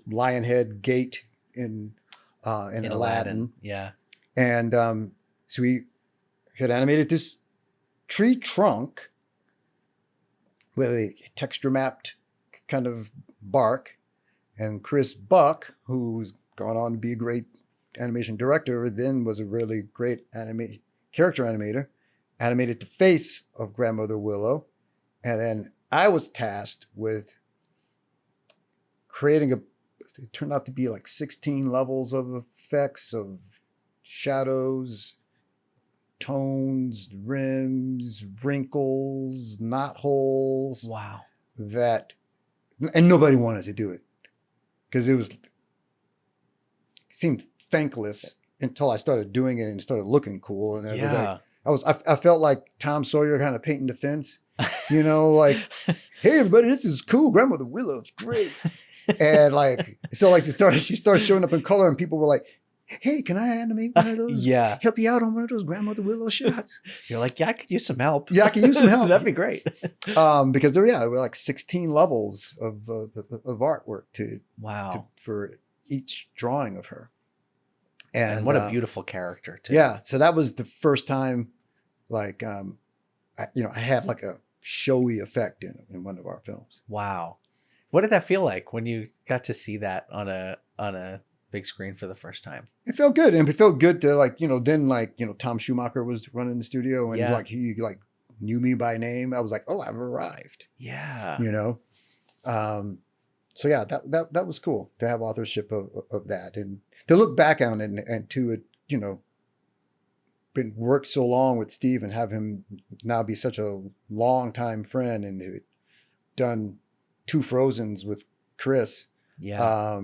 lion head gate in Aladdin. Yeah. And so he had animated this tree trunk with a texture mapped kind of bark. And Chris Buck, who's gone on to be a great animation director, then was a really great character animator, animated the face of Grandmother Willow. And then I was tasked with creating it turned out to be like 16 levels of effects of shadows, tones, rims, wrinkles, knot holes. Wow. And nobody wanted to do it because it seemed thankless until I started doing it and started looking cool. And it was like, I felt like Tom Sawyer kind of painting the fence, like, hey, everybody, this is cool. Grandmother Willow's great. And she started showing up in color and people were like, hey, can I animate one of those? Yeah. Help you out on one of those Grandmother Willow shots? You're like, yeah, I could use some help. Yeah, I could use some help. That'd be great. Because there were like 16 levels of artwork for each drawing of her. And what a beautiful character too. Yeah. So that was the first time, like, I had like a showy effect in one of our films. Wow. What did that feel like when you got to see that on a big screen for the first time? It felt good. And it felt good to Tom Schumacher was running the studio and he knew me by name. I was like, oh, I've arrived. Yeah. So yeah, that was cool to have authorship of that and to look back on it and to it, been worked so long with Steve and have him now be such a long time friend and who done 2 Frozens with Chris. Yeah.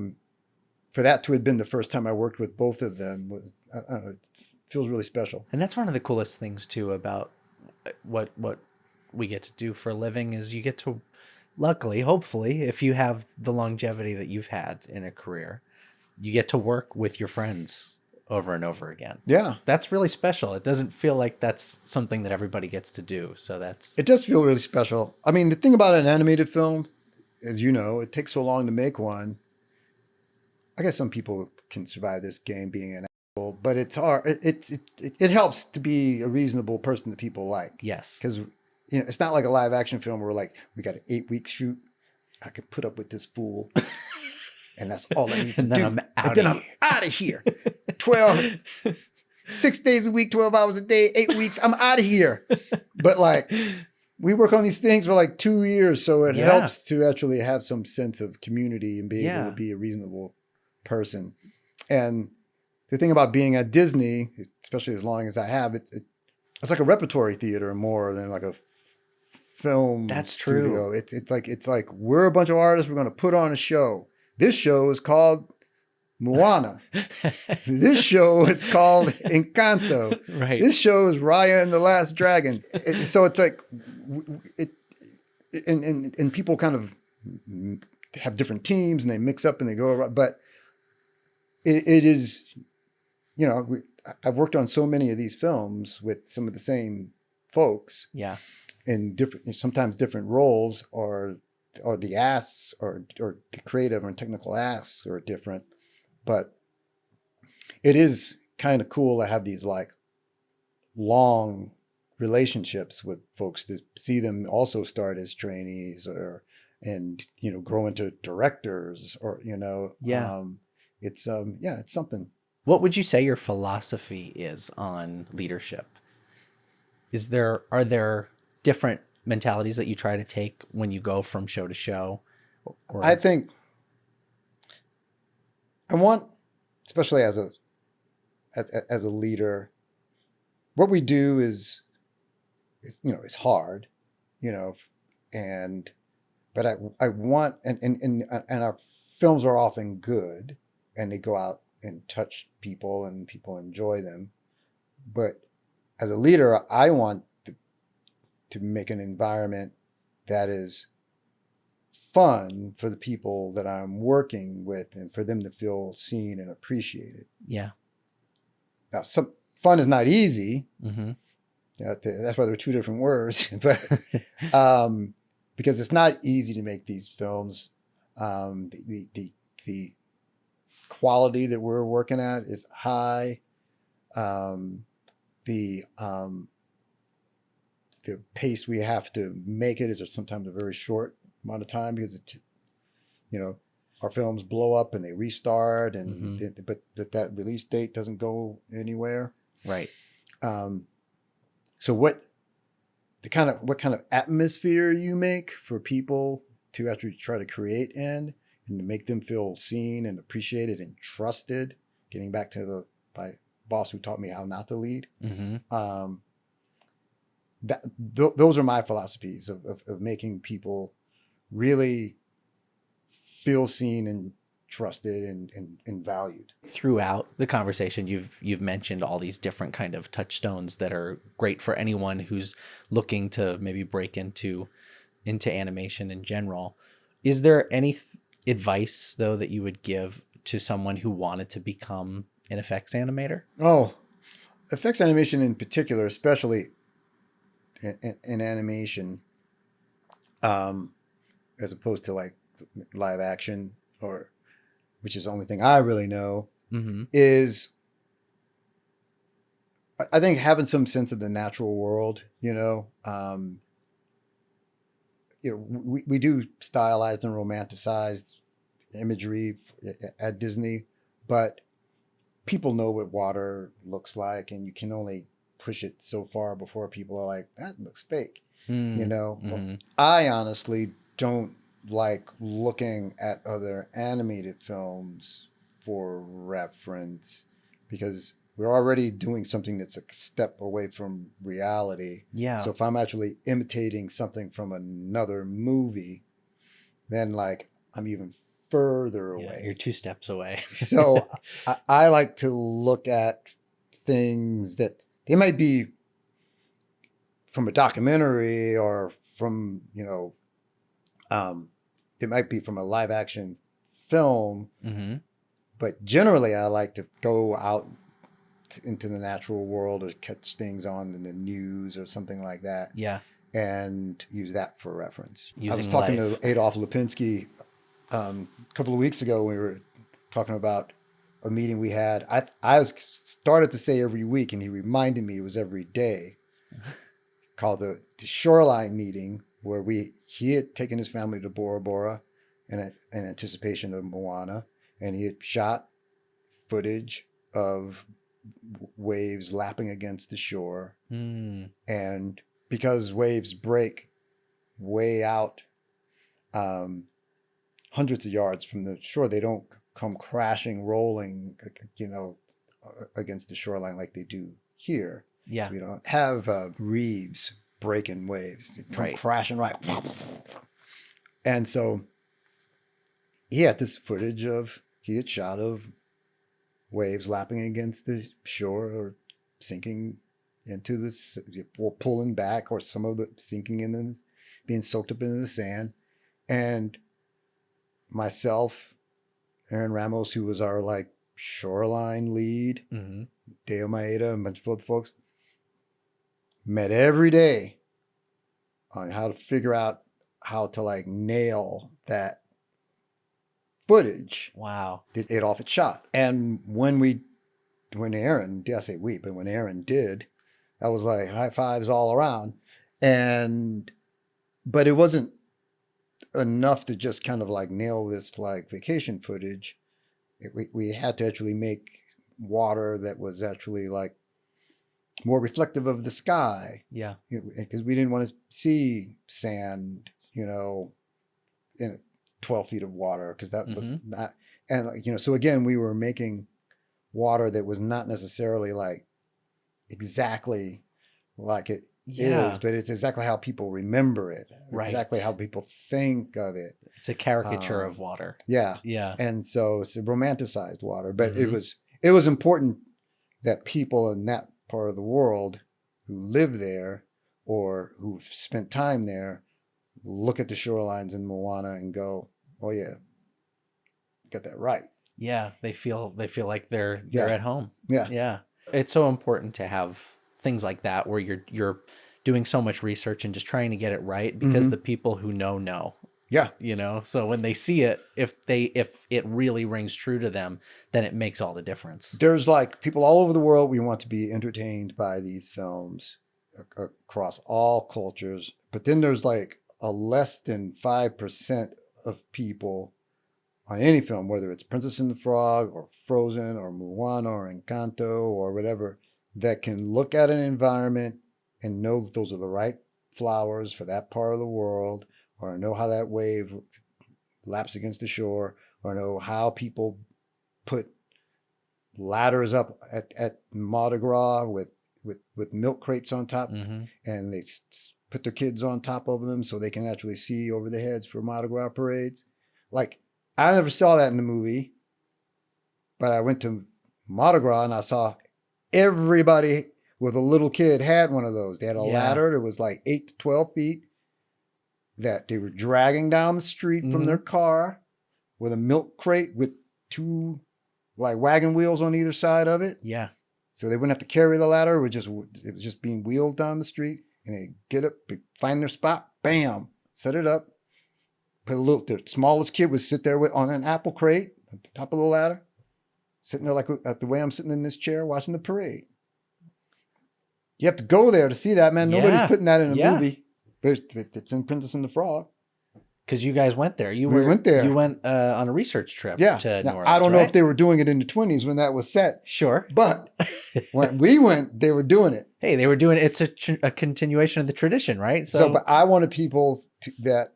For that to have been the first time I worked with both of them was, I don't know, it feels really special. And that's one of the coolest things too about what we get to do for a living is you get to, luckily, hopefully, if you have the longevity that you've had in a career, you get to work with your friends over and over again. Yeah. That's really special. It doesn't feel like that's something that everybody gets to do. So it does feel really special. I mean, the thing about an animated film, as you know, it takes so long to make one. I guess some people can survive this game being an asshole, but it's hard. It helps to be a reasonable person that people like. Yes. Because it's not like a live action film where we got an 8-week shoot. I could put up with this fool. And that's all I need to do. I'm out of here. 6 days a week, 12 hours a day, 8 weeks. I'm out of here. But we work on these things for 2 years. So it helps to actually have some sense of community and being able to be a reasonable person. And the thing about being at Disney, especially as long as I have, it's like a repertory theater more than like a film. That's studio. true. It's like we're a bunch of artists. We're going to put on a show. This show is called Moana. This show is called Encanto. Right. This show is Raya and the Last Dragon. So it's like, and people kind of have different teams and they mix up and they go around. But it is, I've worked on so many of these films with some of the same folks. Yeah. In sometimes different roles or the asks or the creative and technical asks are different, but it is kind of cool to have these long relationships with folks to see them also start as trainees and grow into directors or it's something. What would you say your philosophy is on leadership? Are there different mentalities that you try to take when you go from show to show? I think I want, especially as a leader, what we do is it's hard, but I want, and our films are often good and they go out and touch people and people enjoy them. But as a leader, I want to make an environment that is fun for the people that I'm working with and for them to feel seen and appreciated. Yeah. Now, fun is not easy. Mm-hmm. That's why there are 2 different words, but because it's not easy to make these films. The quality that we're working at is high. The pace we have to make it is sometimes a very short amount of time because our films blow up and they restart, and Mm-hmm. but that release date doesn't go anywhere. Right. So what kind of atmosphere you make for people to actually try to create in, and to make them feel seen and appreciated and trusted. Getting back to my boss who taught me how not to lead. Mm-hmm. Those are my philosophies of making people really feel seen and trusted and valued. Throughout the conversation, you've mentioned all these different kind of touchstones that are great for anyone who's looking to maybe break into animation in general. Is there any advice though that you would give to someone who wanted to become an effects animator? Oh, effects animation in particular, especially in animation, as opposed to like live action, or which is the only thing I really know, Mm-hmm. is I think having some sense of the natural world. We do stylized and romanticized imagery at Disney, but people know what water looks like, and you can only push it so far before people are like, that looks fake. Mm-hmm. I honestly don't like looking at other animated films for reference, because we're already doing something that's a step away from reality. Yeah. So if I'm actually imitating something from another movie, then like I'm even further away. You're 2 steps away. So I like to look at things that they might be from a documentary, or from, they might be from a live action film, Mm-hmm. but generally I like to go out into the natural world or catch things on in the news or something like that. Yeah. And use that for reference. I was Using talking life. to Adolf Lipinski a couple of weeks ago. We were talking about a meeting we had. I started to say every week, and he reminded me it was every day, called the Shoreline meeting, where he had taken his family to Bora Bora in anticipation of Moana, and he had shot footage of waves lapping against the shore. Mm. And because waves break way out, hundreds of yards from the shore, they don't come crashing, rolling, against the shoreline like they do here. Yeah. So we don't have reefs breaking waves. They come Right. crashing right. And so he had this footage he had shot of waves lapping against the shore, or sinking into or pulling back, or some of it sinking in, being soaked up into the sand. And myself, Aaron Ramos, who was our like shoreline lead, Mm-hmm. Deo Maeda, and a bunch of other folks, met every day on how to figure out how to like nail that footage. Wow. That Adolf had shot. And when Aaron, I say we, but when Aaron did, that was like high fives all around. But it wasn't enough to just kind of like nail this like vacation footage. We had to actually make water that was actually like more reflective of the sky. Yeah. Because we didn't want to see sand, in 12 feet of water, because that was not. And so again, we were making water that was not necessarily like exactly like it is, but it's exactly how people remember it, Right. exactly how people think of it. It's a caricature of water. Yeah. Yeah. And so it's a romanticized water, but it was important that people in that part of the world who live there or who've spent time there look at the shorelines in Moana and go, oh yeah, got that right. Yeah, they feel like they're Yeah. at home. Yeah. Yeah. It's so important to have things like that where you're doing so much research and just trying to get it right, because the people who know. Yeah. So when they see it, if it really rings true to them, then it makes all the difference. There's like people all over the world. We want to be entertained by these films across all cultures. But then there's like a less than 5% of people on any film, whether it's Princess and the Frog or Frozen or Moana or Encanto or whatever, that can look at an environment and know that those are the right flowers for that part of the world, or know how that wave laps against the shore, or know how people put ladders up at Mardi Gras with milk crates on top, and they put their kids on top of them so they can actually see over their heads for Mardi Gras parades. Like, I never saw that in the movie, but I went to Mardi Gras and I saw everybody with a little kid had one of those. They had a ladder that was like 8 to 12 feet that they were dragging down the street from their car with a milk crate with 2 like wagon wheels on either side of it. Yeah. So they wouldn't have to carry the ladder. It was just being wheeled down the street, and they get up, find their spot, bam, set it up. The smallest kid would sit there on an apple crate at the top of the ladder, sitting there like the way I'm sitting in this chair watching the parade. You have to go there to see that, man. Nobody's putting that in a movie. But it's in Princess and the Frog. Because you guys went there. We went there. You went on a research trip to New Orleans, I don't know if they were doing it in the 20s when that was set. Sure. But when we went, they were doing it. Hey, they were doing it. It's a continuation of the tradition, right? So but I wanted people that,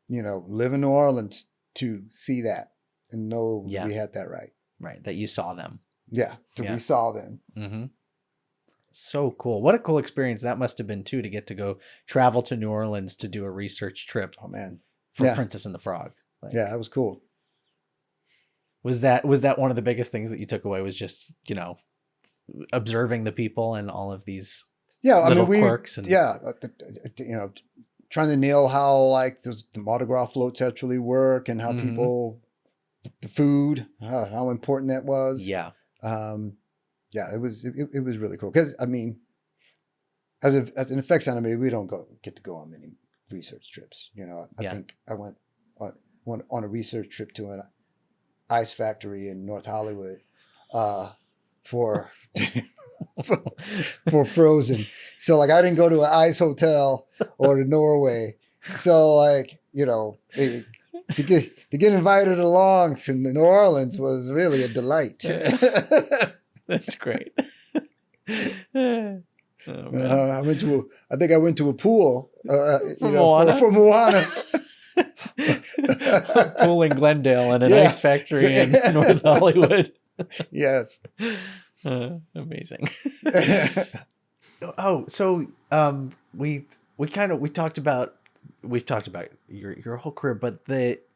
live in New Orleans to see that and know we had that right. Right, that you saw them. Yeah, we saw them. Mm-hmm. So cool. What a cool experience that must have been, too, to get to go travel to New Orleans to do a research trip. Oh, man. For Princess and the Frog. Yeah, that was cool. Was that one of the biggest things that you took away, was just, observing the people and all of these quirks? And trying to nail how like the Mardi Gras floats actually work, and how people, the food, how important that was. Yeah. It was really cool, because I mean, as an effects animator, we don't get to go on many research trips. I think I went on a research trip to an ice factory in North Hollywood for for Frozen. So like, I didn't go to an ice hotel or to Norway. So like, to get invited along to New Orleans was really a delight. That's great. I think I went to a pool for Moana. For Moana. A pool in Glendale and an ice factory in North Hollywood. Yes. Amazing. So we've talked about your whole career, but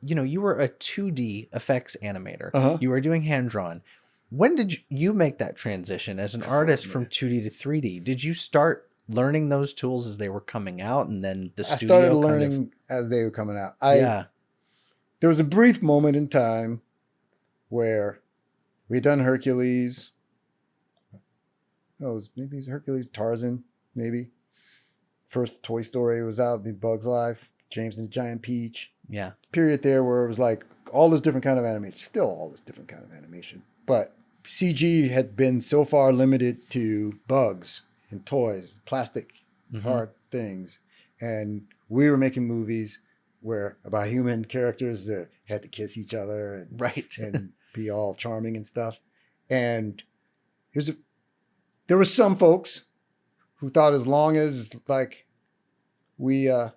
you were a 2D effects animator. You were doing hand drawn. When did you make that transition as an artist from 2D to 3D? Did you start learning those tools as they were coming out, and then the studio? I started learning as they were coming out. There was a brief moment in time where we'd done Hercules. Maybe it's Hercules, Tarzan, maybe. First Toy Story was out, Bug's Life, James and the Giant Peach. Yeah. Period there where it was like all this different kind of animation. Still all this different kind of animation. But CG had been so far limited to bugs and toys, plastic, hard things. And we were making movies about human characters that had to kiss each other and, and be all charming and stuff. And there were some folks who thought, as long as like that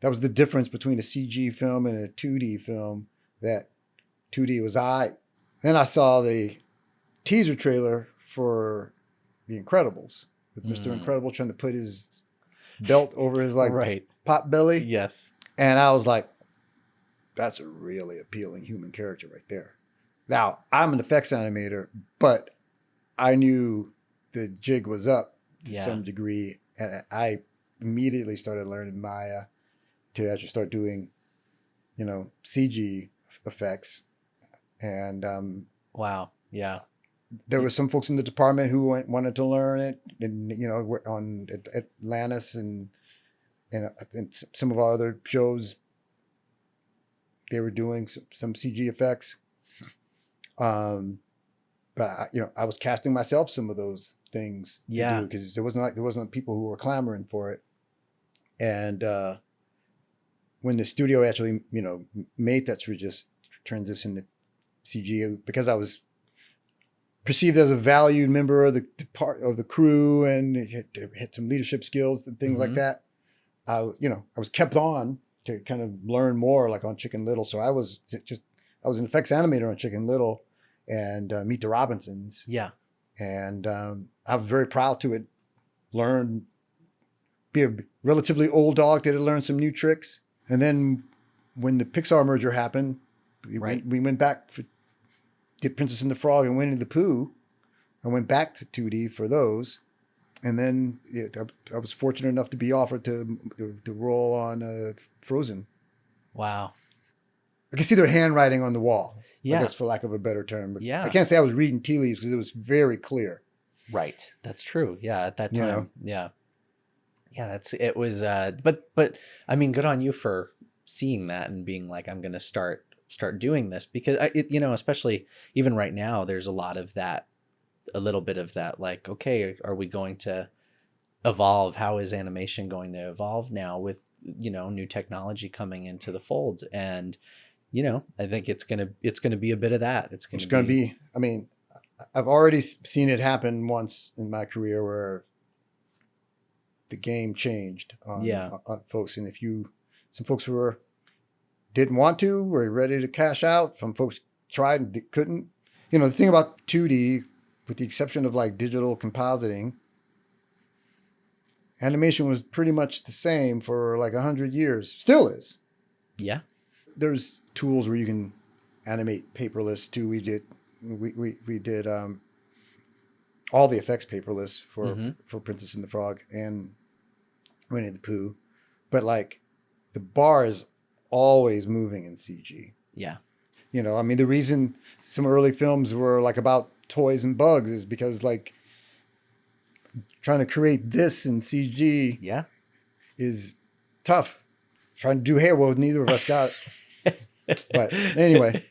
was the difference between a CG film and a 2D film, that 2D was all right. Then I saw the teaser trailer for The Incredibles, with Mr. Incredible trying to put his belt over his pot belly. Yes. And I was like, that's a really appealing human character right there. Now, I'm an effects animator, but I knew the jig was up to some degree. And I immediately started learning Maya to actually start doing, CG effects. And wow. Yeah. There were some folks in the department who wanted to learn it, and on Atlantis and some of our other shows, they were doing some CG effects. But I was casting myself some of those things to do, because there wasn't people who were clamoring for it. And when the studio actually made that transition to CG because I was perceived as a valued member of the part of the crew and had some leadership skills and things like that. I was kept on to kind of learn more, like on Chicken Little. So I was an effects animator on Chicken Little and Meet the Robinsons. Yeah. And I was very proud to be a relatively old dog that had learned some new tricks. And then when the Pixar merger happened, we went back did Princess and the Frog and Winnie the Pooh. I went back to 2D for those. And then I was fortunate enough to be offered to roll on Frozen. Wow. I can see their handwriting on the wall. Yeah. I guess, for lack of a better term. But yeah. I can't say I was reading tea leaves because it was very clear. Right. That's true. Yeah. At that time. You know? Yeah. Yeah. It was, but I mean, good on you for seeing that and being like, I'm going to start doing this because especially even right now, there's a little bit of that, like, okay, are we going to evolve? How is animation going to evolve now with, new technology coming into the fold? And, I think it's going to be a bit of that. It's going to be, I mean, I've already seen it happen once in my career where the game changed on folks. And some folks who didn't want to, were ready to cash out. Some folks tried and couldn't. The thing about 2D, with the exception of like digital compositing, animation was pretty much the same for like 100 years. Still is. Yeah. There's tools where you can animate paperless too. We did all the effects paperless for Princess and the Frog and Winnie the Pooh, but like the bar is always moving in CG. Yeah. I mean, the reason some early films were like about toys and bugs is because like trying to create this in CG is tough. Trying to do hair, well, neither of us got it. But anyway.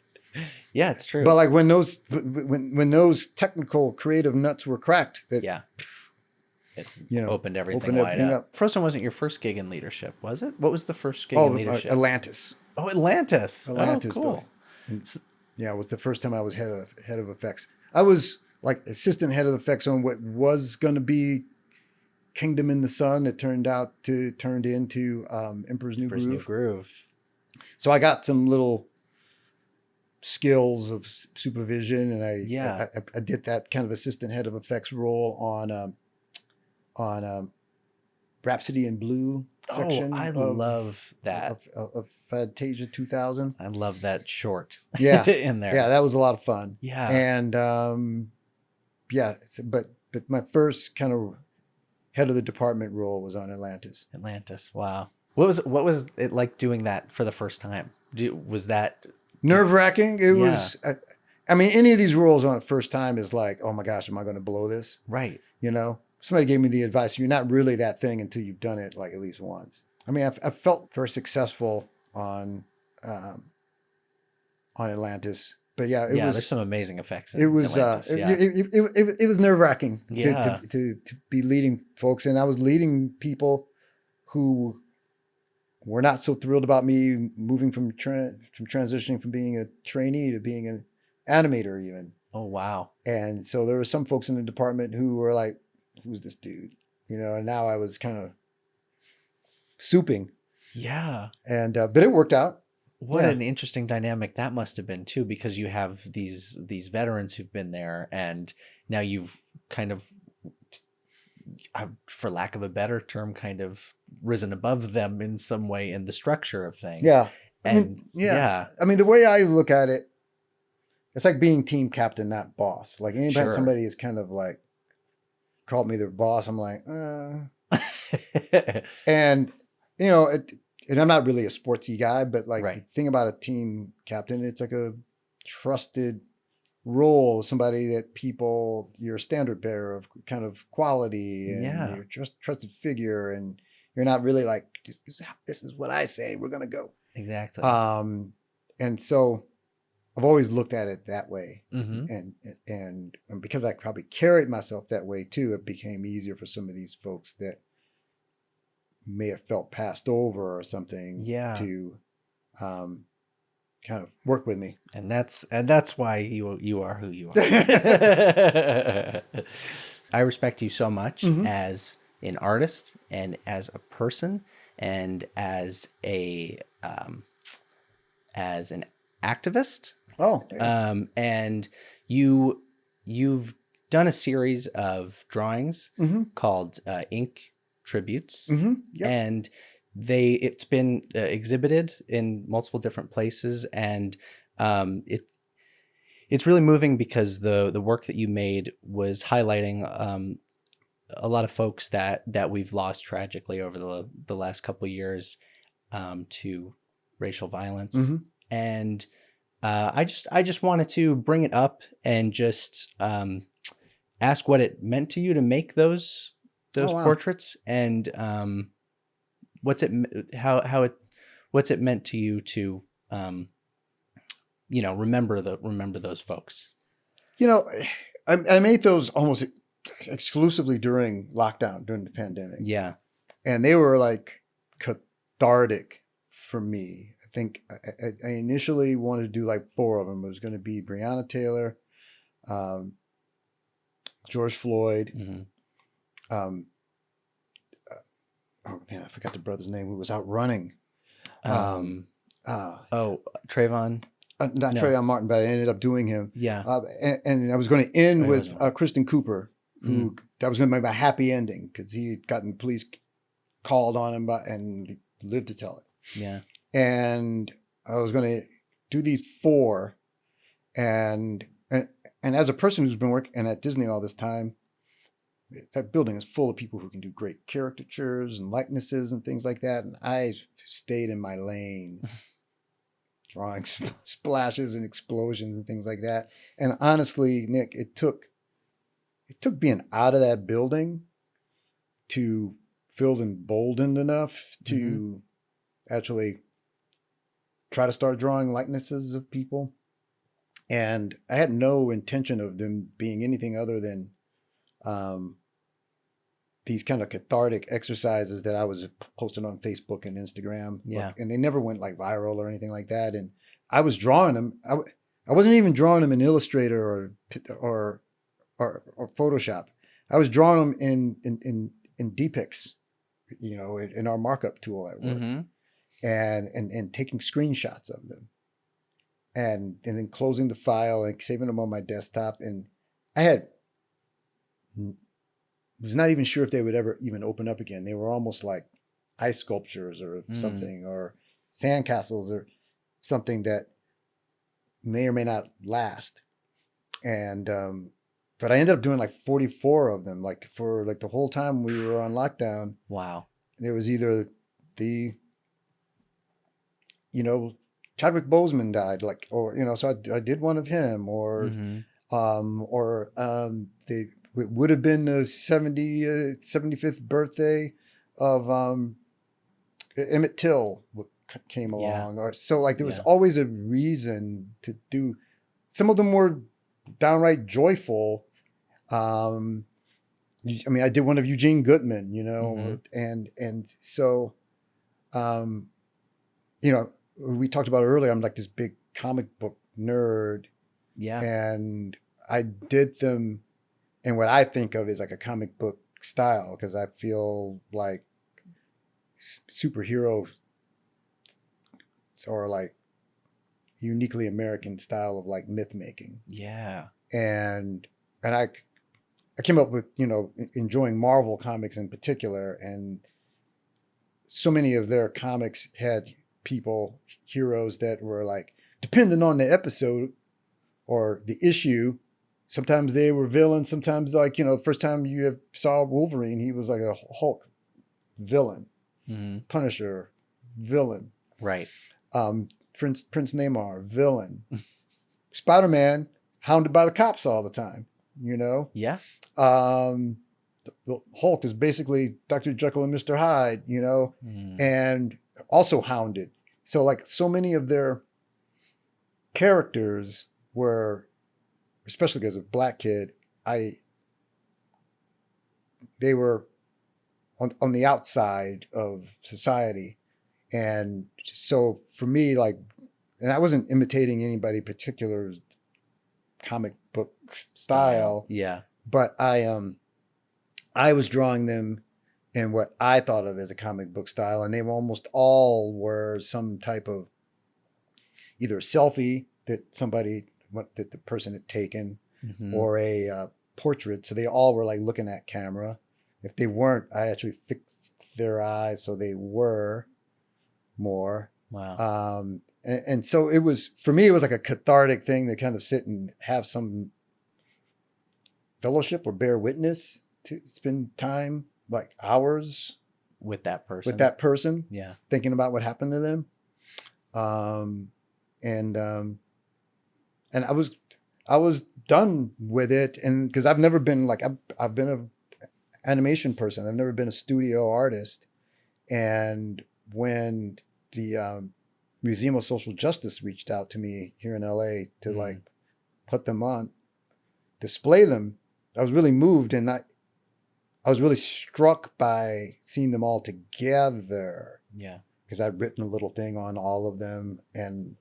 Yeah, it's true. But like when those technical creative nuts were cracked, it opened everything wide up. Frozen wasn't your first gig in leadership, was it? What was the first gig in leadership? Atlantis. Oh, Atlantis. Atlantis. Oh, cool. It was the first time I was head of effects. I was like assistant head of effects on what was going to be Kingdom in the Sun. It turned into Emperor's New Groove. So I got some little skills of supervision, and I did that kind of assistant head of effects role on Rhapsody in Blue section. I love that of Fantasia 2000. I love that short. Yeah, in there. Yeah, that was a lot of fun. Yeah, and but my first kind of head of the department role was on Atlantis. Wow. What was it like doing that for the first time? Was that nerve-wracking? It was. I mean, any of these roles on the first time is like, oh my gosh, am I going to blow this? Right. Somebody gave me the advice: you're not really that thing until you've done it like at least once. I mean, I felt very successful on Atlantis, but yeah, there's some amazing effects. It was it was nerve-wracking to be leading folks, and I was leading people who were not so thrilled about me moving from transitioning from being a trainee to being an animator even. Oh, wow. And so there were some folks in the department who were like, who's this dude? And now I was kind of souping. Yeah. And, but it worked out. What an interesting dynamic that must have been too, because you have these veterans who've been there, and now you've kind of, for lack of a better term, kind of risen above them in some way in the structure of things. Yeah. And I mean, the way I look at it, it's like being team captain, not boss. Like anytime somebody is kind of like called me their boss, I'm like, and and I'm not really a sportsy guy, but like the thing about a team captain, it's like a trusted role, somebody that you're a standard bearer of kind of quality, and you're just trusted figure, and you're not really like, this is what I say, we're gonna go. Exactly. And so I've always looked at it that way, mm-hmm. and because I probably carried myself that way too, it became easier for some of these folks that may have felt passed over or something to kind kind of work with me. And that's why you are who you are. I respect you so much as an artist and as a person and as an activist. Oh, yeah. And you've done a series of drawings called Ink Tributes, Yep. and it's been exhibited in multiple different places, and it's really moving because the work that you made was highlighting a lot of folks that we've lost tragically over the last couple of years to racial violence. And I just wanted to bring it up and just ask what it meant to you to make those Oh, wow. portraits, and what's it meant to you to remember those folks. You know, I made those almost exclusively during lockdown, during the pandemic. Yeah. And they were like cathartic for me. I think I initially wanted to do like 4 of them. It was going to be Breonna Taylor, George Floyd. Oh man, I forgot the brother's name who was out running. Trayvon. Not No. Trayvon Martin, but I ended up doing him. Yeah. And I was going to end Oh, with Kristen Cooper, who that was going to be my happy ending because he had gotten police called on him, and he lived to tell it. Yeah. And I was going to do these 4, and as a person who's been working at Disney all this time, that building is full of people who can do great caricatures and likenesses and things like that. And I stayed in my lane, drawing splashes and explosions and things like that. And honestly, Nick, it took being out of that building to feel emboldened enough to actually try to start drawing likenesses of people. And I had no intention of them being anything other than these kind of cathartic exercises that I was posting on Facebook and Instagram. Yeah. And they never went like viral or anything like that. And I was drawing them. I wasn't even drawing them in Illustrator or Photoshop. I was drawing them in DPix, in our markup tool at work, and taking screenshots of them, and then closing the file and saving them on my desktop. And I was not even sure if they would ever even open up again. They were almost like ice sculptures or something, or sandcastles or something that may or may not last. And but I ended up doing like 44 of them, like for like the whole time we were on lockdown. Wow. There was either Chadwick Boseman died, like, or so I did one of him, or it would have been the 75th birthday of Emmett Till came along, or so like there was always a reason to do. Some of them were downright joyful. I mean, I did one of Eugene Goodman, and so, we talked about earlier, I'm like this big comic book nerd. Yeah. And I did them in what I think of as like a comic book style, because I feel like superhero or like uniquely American style of like myth making. Yeah. And I came up with, enjoying Marvel comics in particular, and so many of their comics had heroes that were like, depending on the episode or the issue, sometimes they were villains, sometimes like, the first time you saw Wolverine, he was like a Hulk villain, Punisher villain. Right. Prince Namor villain. Spider-Man hounded by the cops all the time, Yeah. The Hulk is basically Dr. Jekyll and Mr. Hyde, and also hounded. So like so many of their characters were, especially as a black kid, they were on the outside of society. And so for me, like and I wasn't imitating anybody particular comic book style, Yeah. but I was drawing them in what I thought of as a comic book style, and they were almost all were some type of either a selfie that that the person had taken, or a portrait. So they all were like looking at camera. If they weren't, I actually fixed their eyes so they were more. Wow. And so it was, for me, it was like a cathartic thing to kind of sit and have some fellowship or bear witness, to spend time, like hours With that person. Yeah. thinking about what happened to them. And I was done with it. And because I've never been like, I've been an animation person. I've never been a studio artist. And when the Museum of Social Justice reached out to me here in LA to like put them on, display them, I was really moved, and I was really struck by seeing them all together. Yeah. Because I'd written a little thing on all of them, and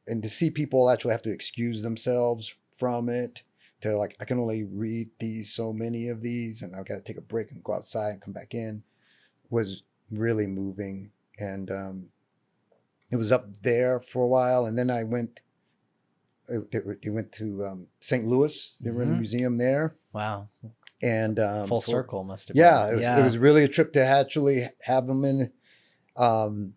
to see people actually have to excuse themselves from it, to like, I can only read so many of these, and I've got to take a break and go outside and come back in, was really moving. And it was up there for a while, and then I went. They went to St. Louis. They were in a museum there. Wow. And full circle must have been. Yeah, it was really a trip to actually have them in on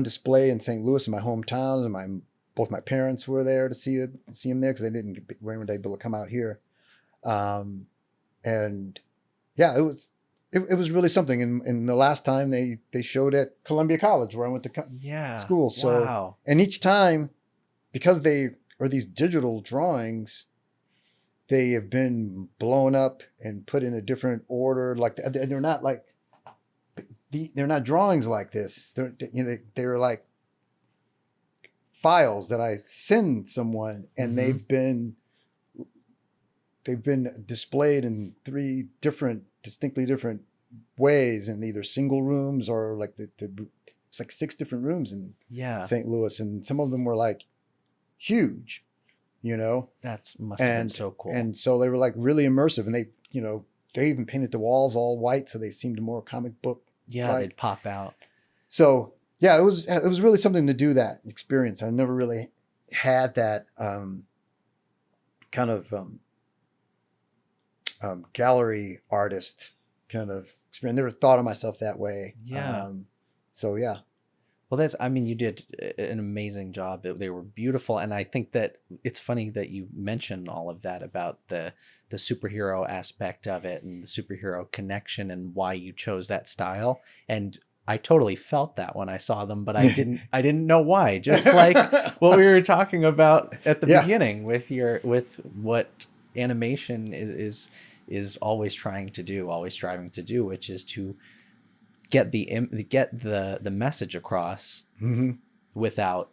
display in St. Louis, in my hometown, and both my parents were there to see them there, because they weren't able to come out here. And yeah, it was really something. And the last time they showed at Columbia College, where I went to school. So wow. And each time, because they are these digital drawings, they have been blown up and put in a different order. Like, they're not like, they're not drawings like this. They're like files that I send someone, and they've been displayed in 3 distinctly different ways, in either single rooms or like it's like 6 different rooms in St. Louis, and some of them were like huge, That must have been so cool. And so they were like really immersive, and they even painted the walls all white, so they seemed more comic book. Yeah, they'd pop out. So yeah, it was really something to do that experience. I never really had that kind of gallery artist kind of experience. I never thought of myself that way. Yeah. So yeah. Well, you did an amazing job. They were beautiful. And I think that it's funny that you mentioned all of that about the superhero aspect of it, and the superhero connection, and why you chose that style. And I totally felt that when I saw them, but I didn't know why. Just like what we were talking about at the beginning with what animation is always striving to do, which is to get the message across without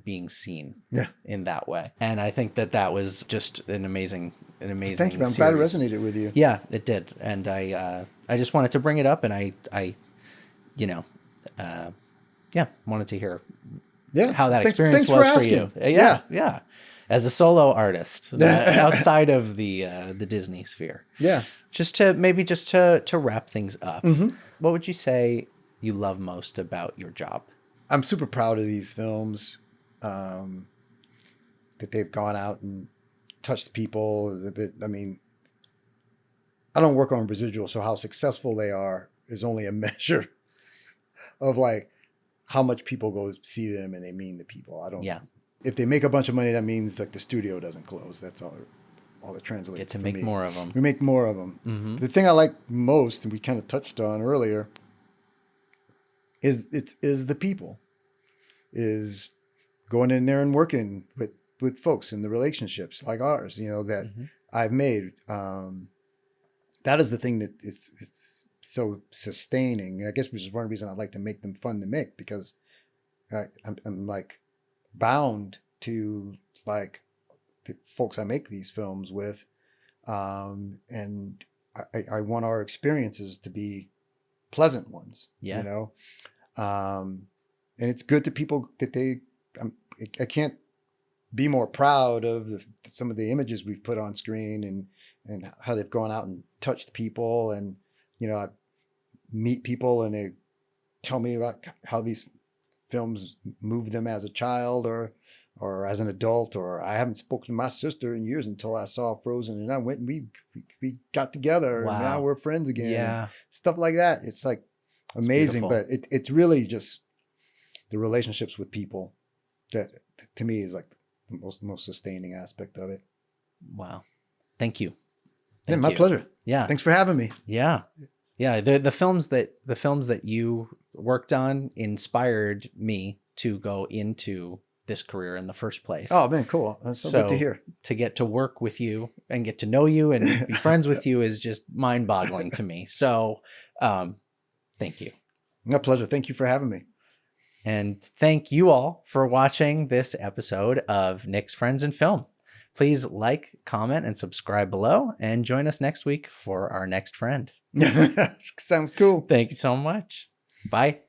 being seen in that way. And I think that was just an amazing Thank you. I'm glad it resonated with you. Yeah, it did. And I just wanted to bring it up, and I wanted to hear how that experience was for you. Yeah. As a solo artist outside of the Disney sphere. Yeah. Just to wrap things up, what would you say you love most about your job? I'm super proud of these films, that they've gone out and touched people. I mean, I don't work on residual, so how successful they are is only a measure of like how much people go see them and they mean to people. I don't. Yeah. If they make a bunch of money, that means like the studio doesn't close. That's all that translates. Get to make more of them. We make more of them. Mm-hmm. The thing I like most, and we kind of touched on earlier, is the people. Is going in there and working with folks in the relationships like ours, that I've made. That is the thing that it's so sustaining. I guess which is one reason I like to make them fun to make, because I'm like bound to like the folks I make these films with, and I want our experiences to be pleasant ones. Yeah. and it's good to people that I can't be more proud of some of the images we've put on screen and how they've gone out and touched people. And, I meet people and they tell me like how these films moved them as a child or as an adult, or I haven't spoken to my sister in years until I saw Frozen, and I went and we got together. Wow. And now we're friends again. Yeah. And stuff like that. It's like amazing, but it's really just the relationships with people that to me is like the most sustaining aspect of it. Wow. Thank you. My pleasure. Yeah. Thanks for having me. Yeah. Yeah. The films that you worked on inspired me to go into this career in the first place. Oh man, cool. That's so good to hear. To get to work with you and get to know you and be friends with you is just mind-boggling to me. So thank you. My pleasure. Thank you for having me. And thank you all for watching this episode of Nick's Friends in Film. Please like, comment, and subscribe below, and join us next week for our next friend. Sounds cool. Thank you so much. Bye.